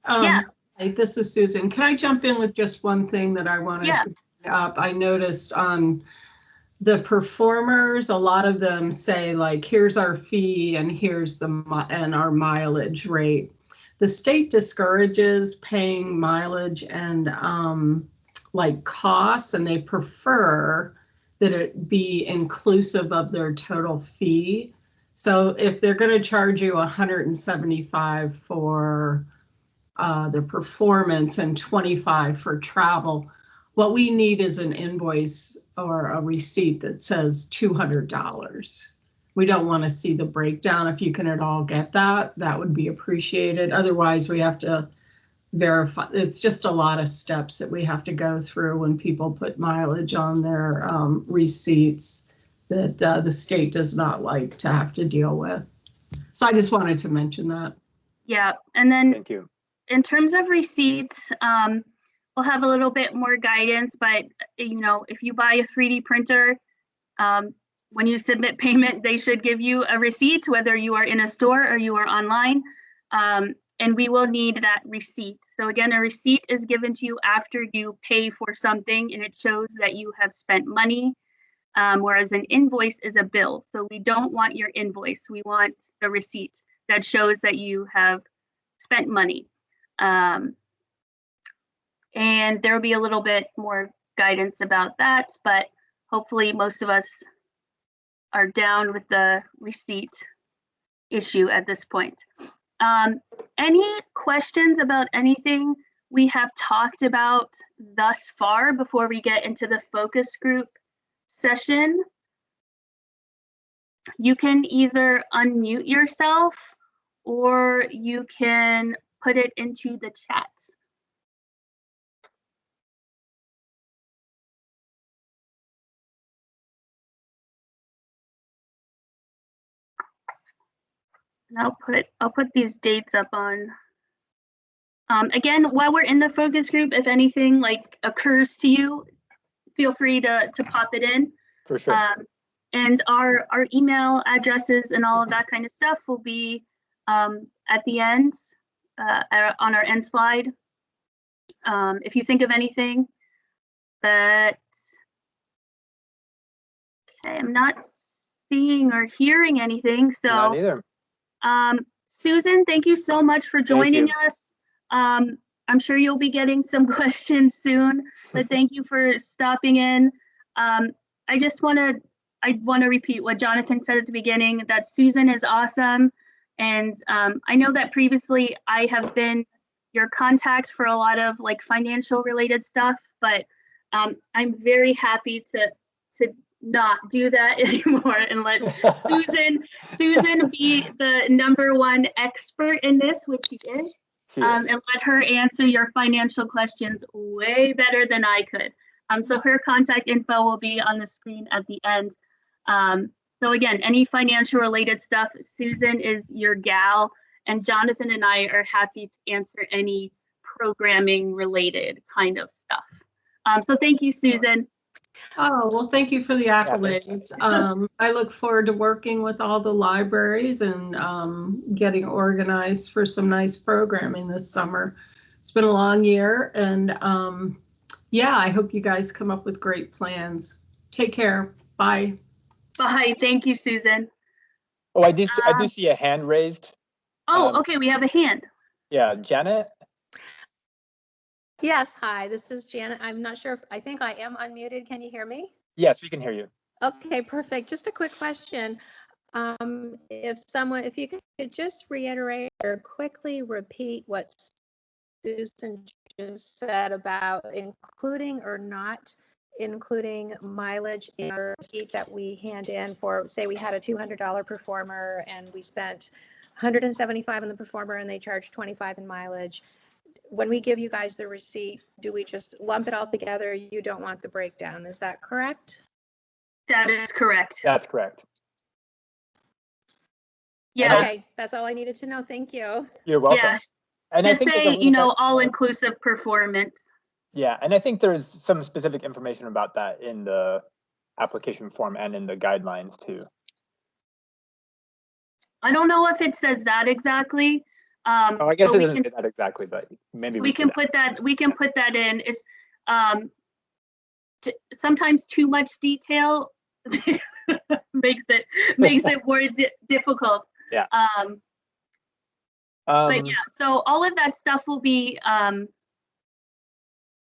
[SPEAKER 3] Yeah. This is Susan. Can I jump in with just one thing that I wanted to bring up? I noticed on the performers, a lot of them say like, here's our fee and here's our mileage rate. The state discourages paying mileage and like costs, and they prefer that it be inclusive of their total fee. So if they're going to charge you $175 for the performance and $25 for travel, what we need is an invoice or a receipt that says $200. We don't want to see the breakdown. If you can at all get that, that would be appreciated. Otherwise, we have to verify. It's just a lot of steps that we have to go through when people put mileage on their receipts that the state does not like to have to deal with. So I just wanted to mention that.
[SPEAKER 2] Yeah, and then
[SPEAKER 1] Thank you.
[SPEAKER 2] In terms of receipts, we'll have a little bit more guidance, but you know, if you buy a 3D printer, when you submit payment, they should give you a receipt, whether you are in a store or you are online, and we will need that receipt. So again, a receipt is given to you after you pay for something, and it shows that you have spent money, whereas an invoice is a bill. So we don't want your invoice. We want the receipt that shows that you have spent money. And there will be a little bit more guidance about that, but hopefully most of us are down with the receipt issue at this point. Any questions about anything we have talked about thus far before we get into the focus group session? You can either unmute yourself or you can put it into the chat. And I'll put these dates up on. Again, while we're in the focus group, if anything like occurs to you, feel free to pop it in.
[SPEAKER 1] For sure.
[SPEAKER 2] And our email addresses and all of that kind of stuff will be at the end on our end slide. If you think of anything, but okay, I'm not seeing or hearing anything. So
[SPEAKER 1] Not either.
[SPEAKER 2] Susan, thank you so much for joining us. I'm sure you'll be getting some questions soon, but thank you for stopping in. I want to repeat what Jonathan said at the beginning, that Susan is awesome. And I know that previously I have been your contact for a lot of like financial related stuff, but I'm very happy to not do that anymore and let Susan be the #1 expert in this, which she is, and let her answer your financial questions way better than I could. So her contact info will be on the screen at the end. So again, any financial related stuff, Susan is your gal, and Jonathan and I are happy to answer any programming related kind of stuff. So thank you, Susan.
[SPEAKER 3] Oh, well, thank you for the accolades. I look forward to working with all the libraries and getting organized for some nice programming this summer. It's been a long year, and Yeah, I hope you guys come up with great plans. Take care. Bye.
[SPEAKER 2] Bye. Thank you, Susan.
[SPEAKER 1] Oh, I do see a hand raised.
[SPEAKER 2] Okay, we have a hand.
[SPEAKER 1] Yeah, Janet.
[SPEAKER 6] Yes, hi, this is Janet. I'm not sure if, I think I am unmuted. Can you hear me?
[SPEAKER 1] Yes, we can hear you.
[SPEAKER 6] Okay, perfect. Just a quick question. If you could just reiterate or quickly repeat what Susan just said about including or not including mileage in our receipt that we hand in for, say we had a $200 performer and we spent 175 on the performer and they charged 25 in mileage. When we give you guys the receipt, do we just lump it all together? You don't want the breakdown, is that correct?
[SPEAKER 2] That is correct.
[SPEAKER 1] That's correct.
[SPEAKER 2] Yeah.
[SPEAKER 6] Okay, that's all I needed to know. Thank you.
[SPEAKER 1] You're welcome.
[SPEAKER 2] Yes.
[SPEAKER 1] And
[SPEAKER 2] Just
[SPEAKER 1] I think
[SPEAKER 2] say, all-inclusive performance.
[SPEAKER 1] Yeah, and I think there's some specific information about that in the application form and in the guidelines too.
[SPEAKER 2] I don't know if it says that exactly.
[SPEAKER 1] Oh, I guess
[SPEAKER 2] but
[SPEAKER 1] it doesn't say that exactly, but maybe
[SPEAKER 2] we can put that. We can put that in. It's sometimes too much detail makes it more difficult.
[SPEAKER 1] Yeah.
[SPEAKER 2] But yeah, so all of that stuff will be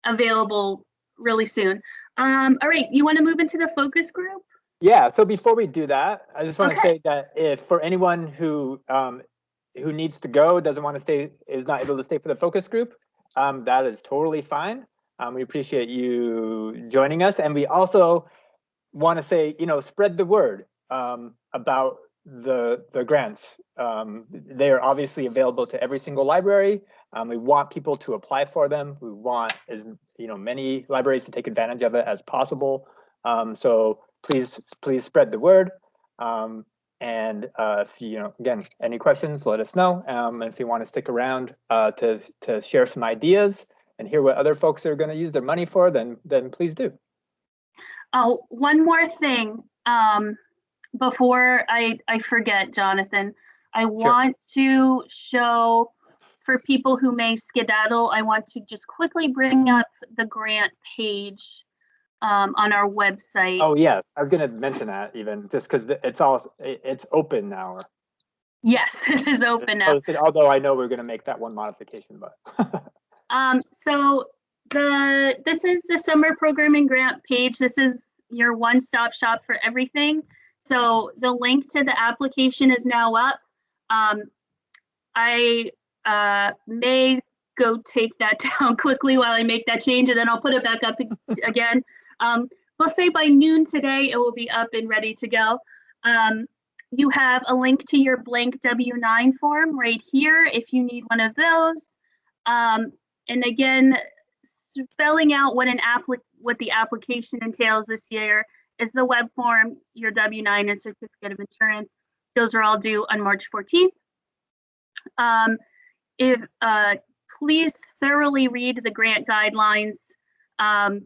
[SPEAKER 2] available really soon. All right, you want to move into the focus group?
[SPEAKER 1] Yeah, so before we do that, I just want to
[SPEAKER 2] Okay.
[SPEAKER 1] say that if for anyone who needs to go, doesn't want to stay, is not able to stay for the focus group, that is totally fine. We appreciate you joining us, and we also want to say, spread the word about the grants. They are obviously available to every single library. We want people to apply for them. We want as many libraries to take advantage of it as possible. So please spread the word. And if again, any questions, let us know. And if you want to stick around to share some ideas and hear what other folks are going to use their money for, then please do.
[SPEAKER 2] Oh, one more thing before I forget, Jonathan. I want to show, for people who may skedaddle, I want to just quickly bring up the grant page on our website.
[SPEAKER 1] Oh yes, I was going to mention that even just because it's open now.
[SPEAKER 2] Yes, it is open now.
[SPEAKER 1] Posted, although I know we're going to make that one modification, but.
[SPEAKER 2] So this is the summer programming grant page. This is your one-stop shop for everything. So the link to the application is now up. I may go take that down quickly while I make that change, and then I'll put it back up again. We'll say by noon today, it will be up and ready to go. You have a link to your blank W-9 form right here if you need one of those. And again, spelling out what the application entails this year is the web form, your W-9 and certificate of insurance. Those are all due on March 14th. Please thoroughly read the grant guidelines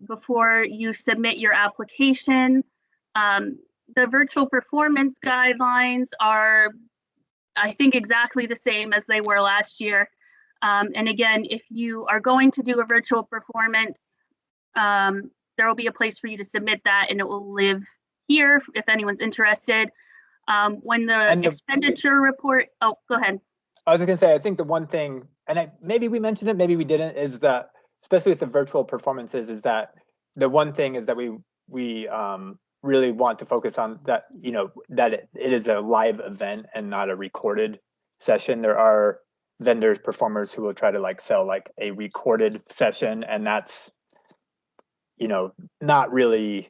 [SPEAKER 2] before you submit your application. The virtual performance guidelines are, I think, exactly the same as they were last year. And again, if you are going to do a virtual performance, there will be a place for you to submit that, and it will live here if anyone's interested. When the expenditure report, oh, go ahead.
[SPEAKER 1] I was just gonna say, I think the one thing, and maybe we mentioned it, maybe we didn't, is that, especially with the virtual performances, is that the one thing is that we really want to focus on that, that it is a live event and not a recorded session. There are vendors, performers who will try to sell a recorded session, and that's not really,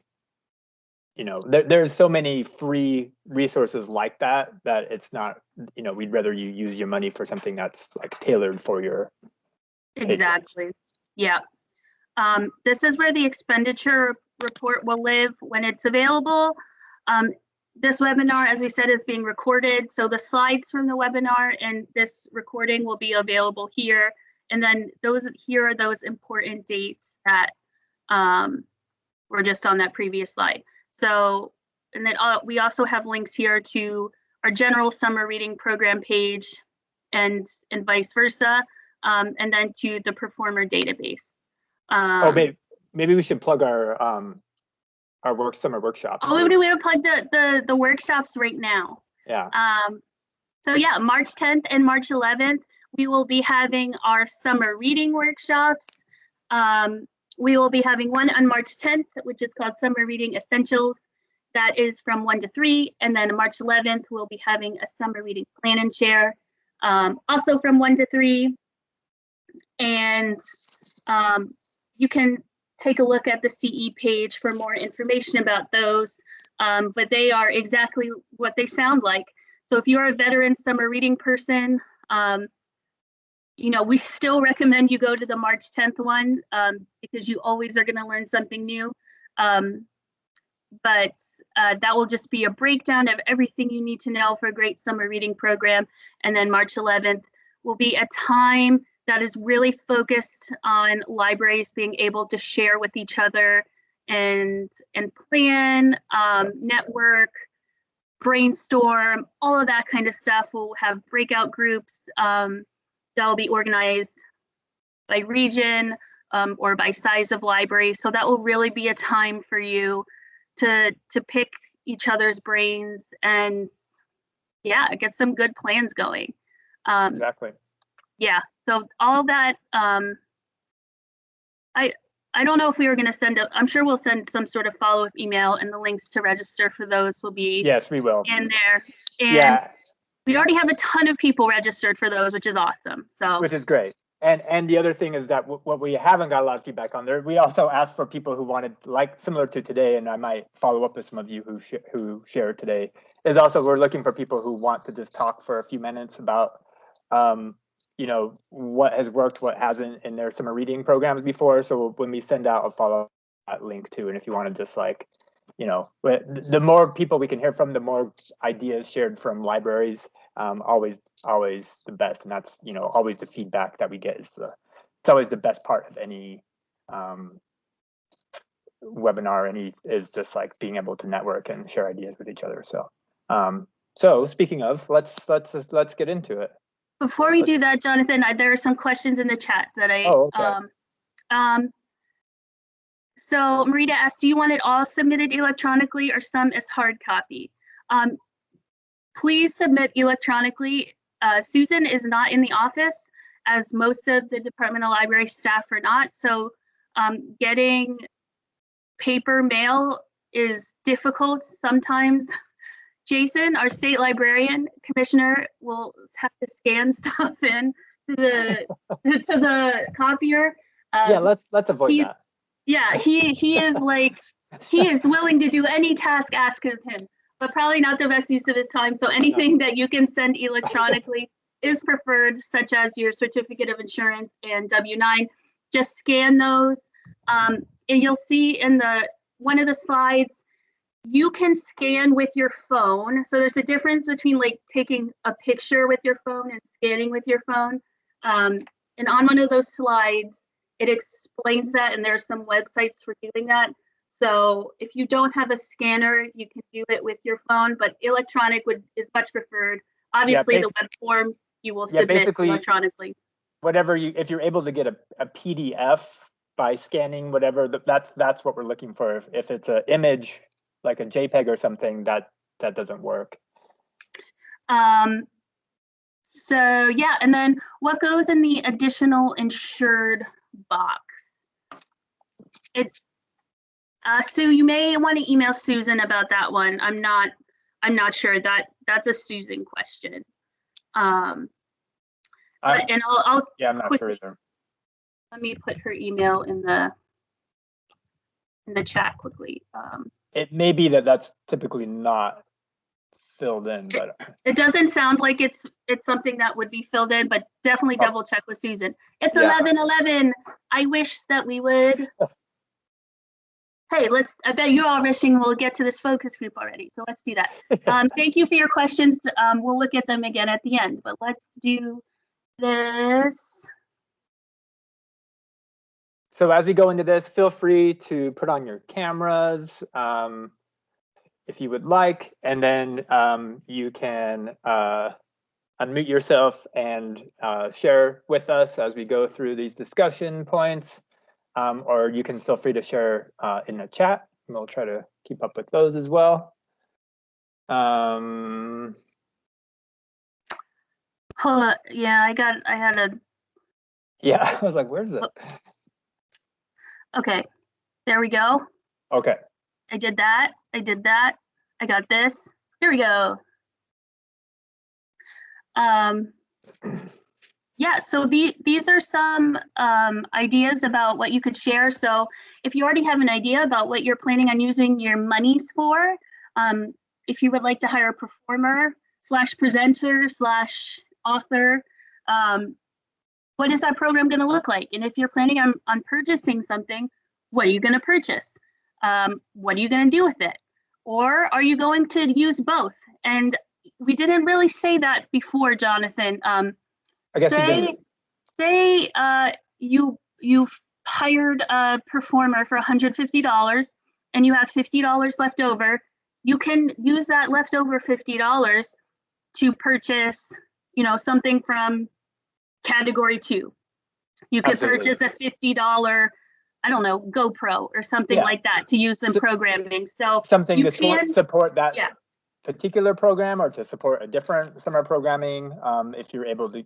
[SPEAKER 1] there's so many free resources like that it's not, we'd rather you use your money for something that's tailored for your
[SPEAKER 2] exactly patrons. Yeah. This is where the expenditure report will live when it's available. This webinar, as we said, is being recorded. So the slides from the webinar and this recording will be available here. And then here are those important dates that were just on that previous slide. So, and then we also have links here to our general summer reading program page and vice versa, and then to the performer database.
[SPEAKER 1] maybe we should plug our summer workshops.
[SPEAKER 2] Oh, we want to plug the workshops right now.
[SPEAKER 1] Yeah.
[SPEAKER 2] So yeah, March 10th and March 11th, we will be having our summer reading workshops. We will be having one on March 10th, which is called Summer Reading Essentials. That is from 1 to 3. And then March 11th, we'll be having a summer reading plan and share, also from 1 to 3. And you can take a look at the CE page for more information about those, but they are exactly what they sound like. So if you're a veteran summer reading person, you know, we still recommend you go to the March 10th one, because you always are going to learn something new. But that will just be a breakdown of everything you need to know for a great summer reading program. And then March 11th will be a time that is really focused on libraries being able to share with each other and plan, network, brainstorm, all of that kind of stuff. We'll have breakout groups that'll be organized by region or by size of library. So that will really be a time for you to pick each other's brains and yeah, get some good plans going.
[SPEAKER 1] Exactly.
[SPEAKER 2] Yeah, so all that, I don't know if we were going to send I'm sure we'll send some sort of follow-up email, and the links to register for those will be
[SPEAKER 1] Yes, we will.
[SPEAKER 2] in there. And
[SPEAKER 1] Yeah.
[SPEAKER 2] we already have a ton of people registered for those, which is awesome. So
[SPEAKER 1] Which is great. And the other thing is that what we haven't got a lot of feedback on there, we also asked for people who wanted, like similar to today, and I might follow up with some of you who shared today, is also we're looking for people who want to just talk for a few minutes about you know, what has worked, what hasn't in their summer reading programs before. So when we send out, I'll follow that link too. And if you want to just like, you know, the more people we can hear from, the more ideas shared from libraries, always the best. And that's, you know, always the feedback that we get is it's always the best part of any webinar, is just like being able to network and share ideas with each other. So so speaking of, let's get into it.
[SPEAKER 2] before we do that, Jonathan, there are some questions in the chat that I, so Marita asked, do you want it all submitted electronically or some as hard copy? Please submit electronically. Susan is not in the office, as most of the Department of Library staff are not. So getting paper mail is difficult sometimes. Jason, our state librarian commissioner, will have to scan stuff in to the copier.
[SPEAKER 1] Yeah, let's avoid that.
[SPEAKER 2] Yeah, he is like, he is willing to do any task asked of him, but probably not the best use of his time. So anything that you can send electronically is preferred, such as your certificate of insurance and W-9. Just scan those, and you'll see in one of the slides, you can scan with your phone. So there's a difference between like taking a picture with your phone and scanning with your phone. And on one of those slides, it explains that, and there's some websites for doing that. So if you don't have a scanner, you can do it with your phone, but electronic is much preferred. Obviously, the web form you will submit electronically.
[SPEAKER 1] Whatever if you're able to get a PDF by scanning whatever, that's what we're looking for. If it's an image, like a JPEG or something, that doesn't work.
[SPEAKER 2] So yeah, and then what goes in the additional insured box? Sue, you may want to email Susan about that one. I'm not sure. That's a Susan question. And I'll
[SPEAKER 1] yeah, I'm not sure either.
[SPEAKER 2] Let me put her email in the chat quickly.
[SPEAKER 1] It may be that's typically not filled in, but
[SPEAKER 2] it doesn't sound like it's something that would be filled in, but definitely double check with Susan. It's 11:11. I wish that we would. Hey, I bet you're all wishing we'll get to this focus group already, so let's do that. Thank you for your questions. We'll look at them again at the end, but let's do this.
[SPEAKER 1] So as we go into this, feel free to put on your cameras if you would like, and then you can unmute yourself and share with us as we go through these discussion points. or you can feel free to share in the chat, and we'll try to keep up with those as well.
[SPEAKER 2] Hold on. Yeah, I had a.
[SPEAKER 1] Yeah, I was like, where's it?
[SPEAKER 2] Okay, there we go.
[SPEAKER 1] Okay.
[SPEAKER 2] I did that. I did that. I got this. Here we go. Yeah, so these are some ideas about what you could share. So if you already have an idea about what you're planning on using your monies for, if you would like to hire a performer / presenter / author, what is that program going to look like? And if you're planning on purchasing something, what are you going to purchase? What are you going to do with it? Or are you going to use both? And we didn't really say that before, Jonathan.
[SPEAKER 1] I guess we didn't.
[SPEAKER 2] Say you've hired a performer for $150 and you have $50 left over. You can use that leftover $50 to purchase, something from category 2. You could
[SPEAKER 1] Absolutely.
[SPEAKER 2] purchase a $50, I don't know, GoPro or something like that to use in programming. So
[SPEAKER 1] something
[SPEAKER 2] you
[SPEAKER 1] to support that
[SPEAKER 2] yeah.
[SPEAKER 1] particular program, or to support a different summer programming. If you're able to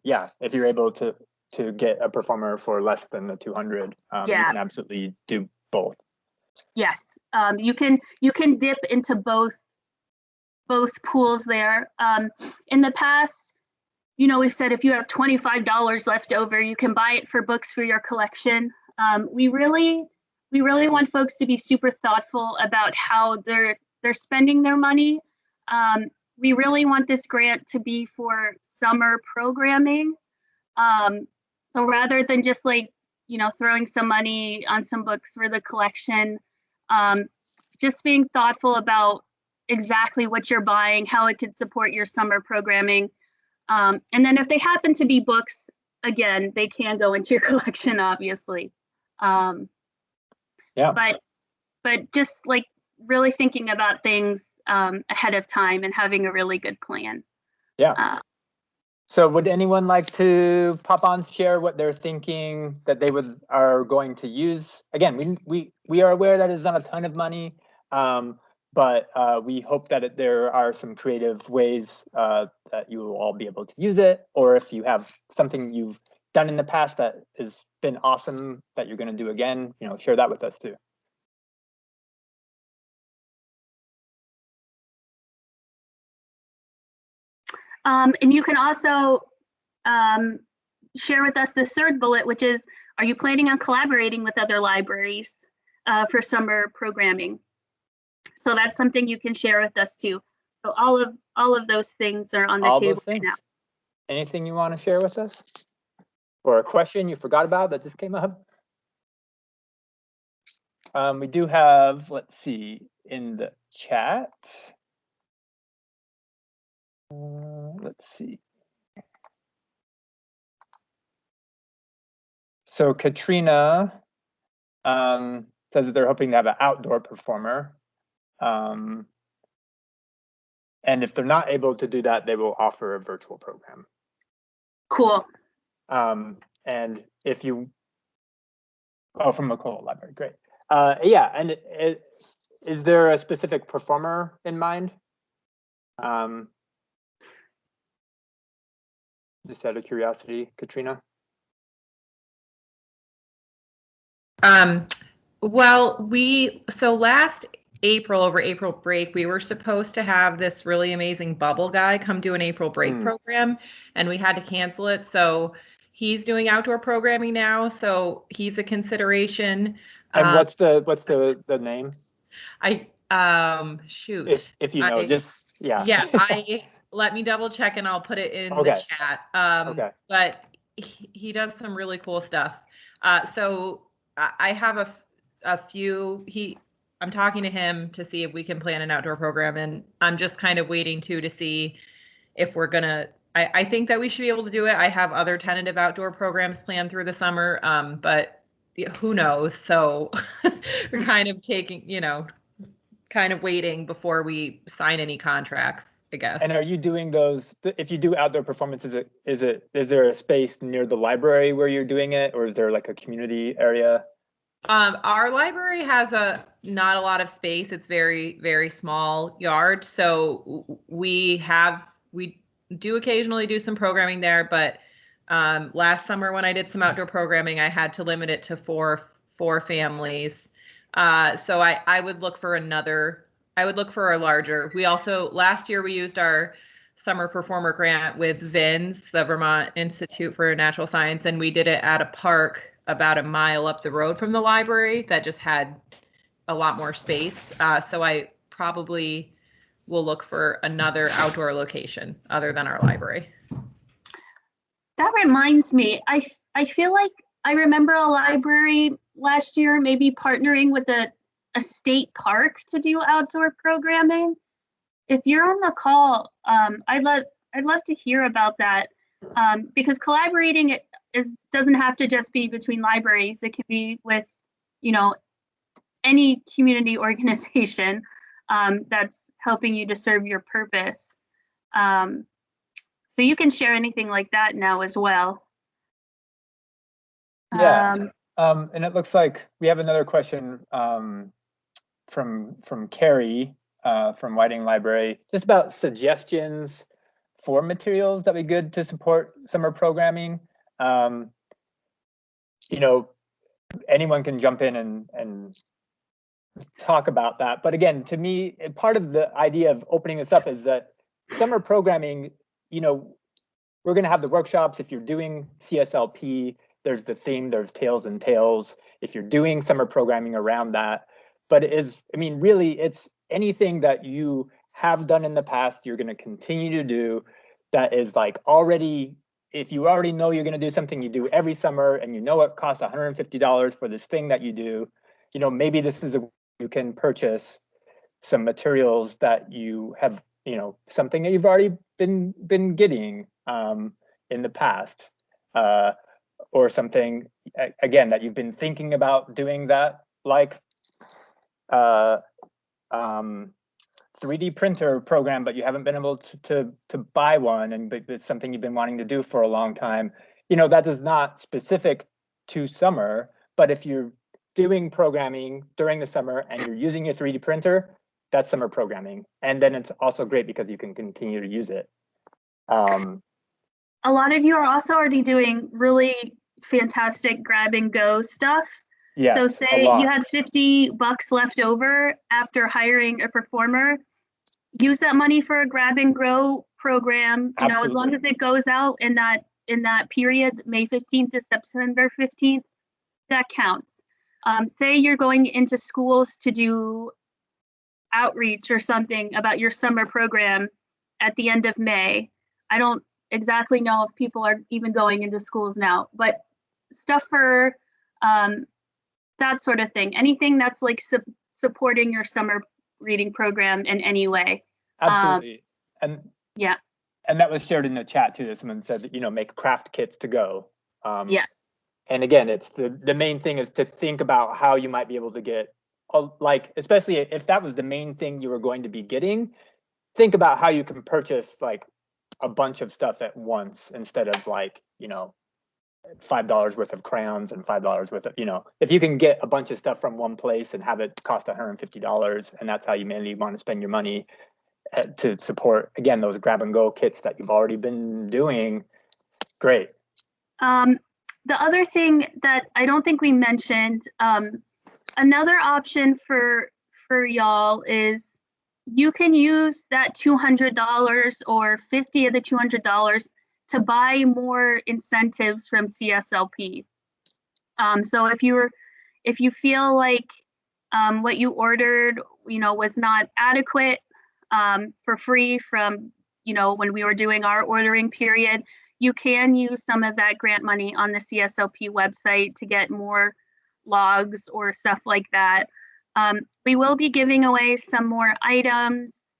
[SPEAKER 1] get a performer for less than the 200, you can absolutely do both. Yes,
[SPEAKER 2] you can dip into both pools there. In the past, we've said if you have $25 left over, you can buy it for books for your collection. We really want folks to be super thoughtful about how they're spending their money. We really want this grant to be for summer programming. So rather than just throwing some money on some books for the collection, just being thoughtful about exactly what you're buying, how it could support your summer programming. And then if they happen to be books, again, they can go into your collection, obviously. But just really thinking about things ahead of time and having a really good plan. Yeah.
[SPEAKER 1] So would anyone like to pop on, share what they're thinking that they are going to use? Again, we are aware that it's not a ton of money, but we hope that there are some creative ways that you will all be able to use it, or if you have something you've done in the past that has been awesome that you're going to do again, share that with us too.
[SPEAKER 2] And you can also share with us the third bullet, which is, are you planning on collaborating with other libraries for summer programming? So that's something you can share with us too. So all of those things are on the table right now.
[SPEAKER 1] Anything you want to share with us? Or a question you forgot about that just came up? We do have, let's see, in the chat. Let's see. So Katrina says that they're hoping to have an outdoor performer. And if they're not able to do that, they will offer a virtual program.
[SPEAKER 2] Cool.
[SPEAKER 1] And if you, from McCall Library, great. Yeah, and is there a specific performer in mind? Just out of curiosity, Katrina.
[SPEAKER 7] Well, so last April, over April break, we were supposed to have this really amazing bubble guy come do an April break program, and we had to cancel it. So he's doing outdoor programming now, so he's a consideration.
[SPEAKER 1] And what's the name?
[SPEAKER 7] Shoot.
[SPEAKER 1] If you know,
[SPEAKER 7] Yeah, let me double check and I'll put it in the chat. But he does some really cool stuff. So I have a few. I'm talking to him to see if we can plan an outdoor program, and I'm just kind of waiting to see if we're gonna. I think that we should be able to do it. I have other tentative outdoor programs planned through the summer, but who knows? So we're kind of kind of waiting before we sign any contracts, I guess.
[SPEAKER 1] And are you doing those? If you do outdoor performances, is there a space near the library where you're doing it, or is there like a community area?
[SPEAKER 7] Our library has not a lot of space. It's very, very small yard. So we do occasionally do some programming there, but last summer when I did some outdoor programming, I had to limit it to four families. So I would look for a larger. We also, last year we used our summer performer grant with VINS, the Vermont Institute for Natural Science, and we did it at a park about a mile up the road from the library that just had a lot more space. So I probably will look for another outdoor location other than our library.
[SPEAKER 2] That reminds me, I feel like I remember a library last year maybe partnering with a state park to do outdoor programming. If you're on the call, I'd love to hear about that, because collaborating doesn't have to just be between libraries. It can be with, any community organization that's helping you to serve your purpose. So you can share anything like that now as well.
[SPEAKER 1] Yeah, and it looks like we have another question from Carrie from Whiting Library, just about suggestions for materials that would be good to support summer programming. Anyone can jump in and talk about that. But again, to me, part of the idea of opening this up is that summer programming, we're going to have the workshops. If you're doing CSLP, there's the theme, there's Tails and Tales. If you're doing summer programming around that, but really it's anything that you have done in the past, you're going to continue to do that is like already, if you already know you're going to do something you do every summer and it costs $150 for this thing that you do, maybe this is you can purchase some materials that you have, something that you've already been getting in the past, or something again that you've been thinking about doing, that like 3D printer program, but you haven't been able to buy one, and it's something you've been wanting to do for a long time. That is not specific to summer, but if you're doing programming during the summer and you're using your 3D printer, that's summer programming. And then it's also great because you can continue to use it.
[SPEAKER 2] A lot of you are also already doing really fantastic grab and go stuff. Yeah. So say you had $50 left over after hiring a performer, use that money for a grab and go program. As long as it goes out in that period, May 15th to September 15th, that counts. Say you're going into schools to do outreach or something about your summer program at the end of May. I don't exactly know if people are even going into schools now, but stuff for that sort of thing. Anything that's like supporting your summer reading program in any way.
[SPEAKER 1] Absolutely. And
[SPEAKER 2] yeah.
[SPEAKER 1] And that was shared in the chat too, that someone said that, make craft kits to go.
[SPEAKER 2] Yes.
[SPEAKER 1] And again, it's the main thing is to think about how you might be able to get, especially if that was the main thing you were going to be getting, think about how you can purchase like a bunch of stuff at once instead of $5 worth of crayons and $5 worth of, if you can get a bunch of stuff from one place and have it cost $150, and that's how you mainly want to spend your money to support, again, those grab and go kits that you've already been doing, great.
[SPEAKER 2] The other thing that I don't think we mentioned, another option for y'all is you can use that $200 or 50 of the $200 to buy more incentives from CSLP. So if you feel like what you ordered, was not adequate for free from, when we were doing our ordering period, you can use some of that grant money on the CSLP website to get more logs or stuff like that. We will be giving away some more items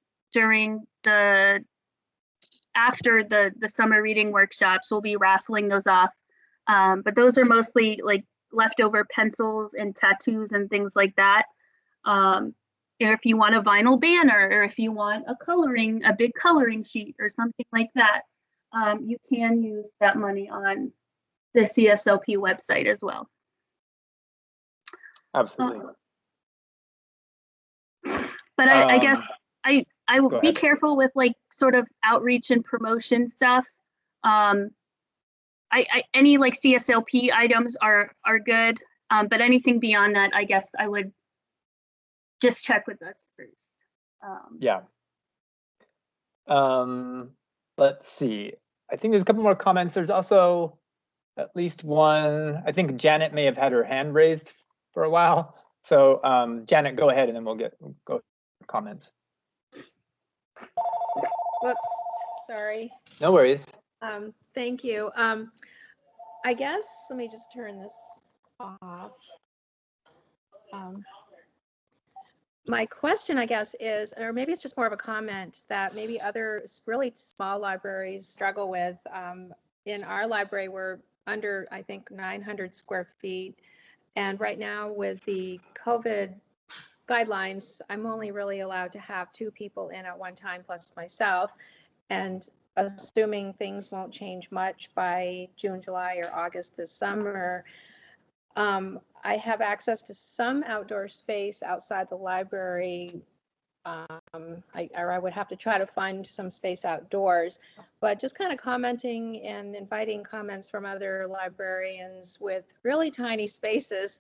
[SPEAKER 2] after the summer reading workshops. We'll be raffling those off. But those are mostly like leftover pencils and tattoos and things like that. If you want a vinyl banner, or if you want a big coloring sheet or something like that, you can use that money on the CSLP website as well.
[SPEAKER 1] Absolutely.
[SPEAKER 2] But I guess I will be
[SPEAKER 1] ahead.
[SPEAKER 2] careful with like sort of outreach and promotion stuff. Any like CSLP items are good, but anything beyond that, I guess I would just check with us first.
[SPEAKER 1] Yeah. Let's see. I think there's a couple more comments. There's also at least one. I think Janet may have had her hand raised for a while. So Janet, go ahead, and then we'll go comments.
[SPEAKER 6] Whoops, sorry.
[SPEAKER 1] No worries.
[SPEAKER 6] Thank you. I guess, let me just turn this off. My question, I guess, is, or maybe it's just more of a comment that maybe other really small libraries struggle with. In our library, we're under, I think, 900 square feet. And right now with the COVID guidelines, I'm only really allowed to have 2 people in at one time plus myself. And assuming things won't change much by June, July, or August this summer, I have access to some outdoor space outside the library. I would have to try to find some space outdoors, but just kind of commenting and inviting comments from other librarians with really tiny spaces.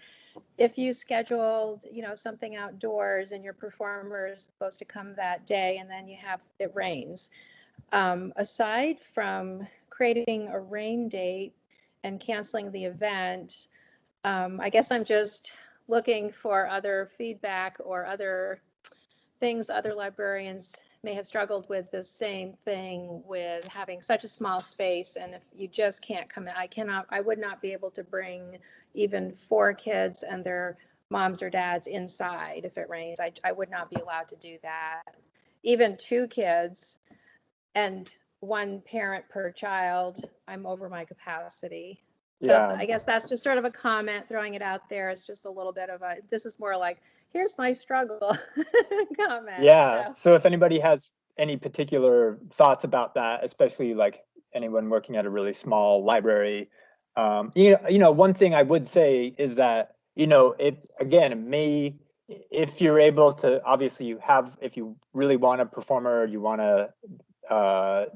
[SPEAKER 6] If you scheduled, something outdoors and your performer is supposed to come that day and then it rains. Aside from creating a rain date and canceling the event, I guess I'm just looking for other feedback or other things other librarians may have struggled with the same thing with having such a small space. And if you just can't come in, I would not be able to bring even 4 kids and their moms or dads inside if it rains. I would not be allowed to do that. Even 2 kids and 1 parent per child, I'm over my capacity. So
[SPEAKER 1] Yeah.
[SPEAKER 6] I guess that's just sort of a comment, throwing it out there. It's just a little bit of this is more like, here's my struggle comment.
[SPEAKER 1] Yeah. So if anybody has any particular thoughts about that, especially like anyone working at a really small library, one thing I would say is that, if you're able to, obviously if you really want a performer, you want to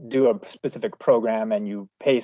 [SPEAKER 1] do a specific program and you pay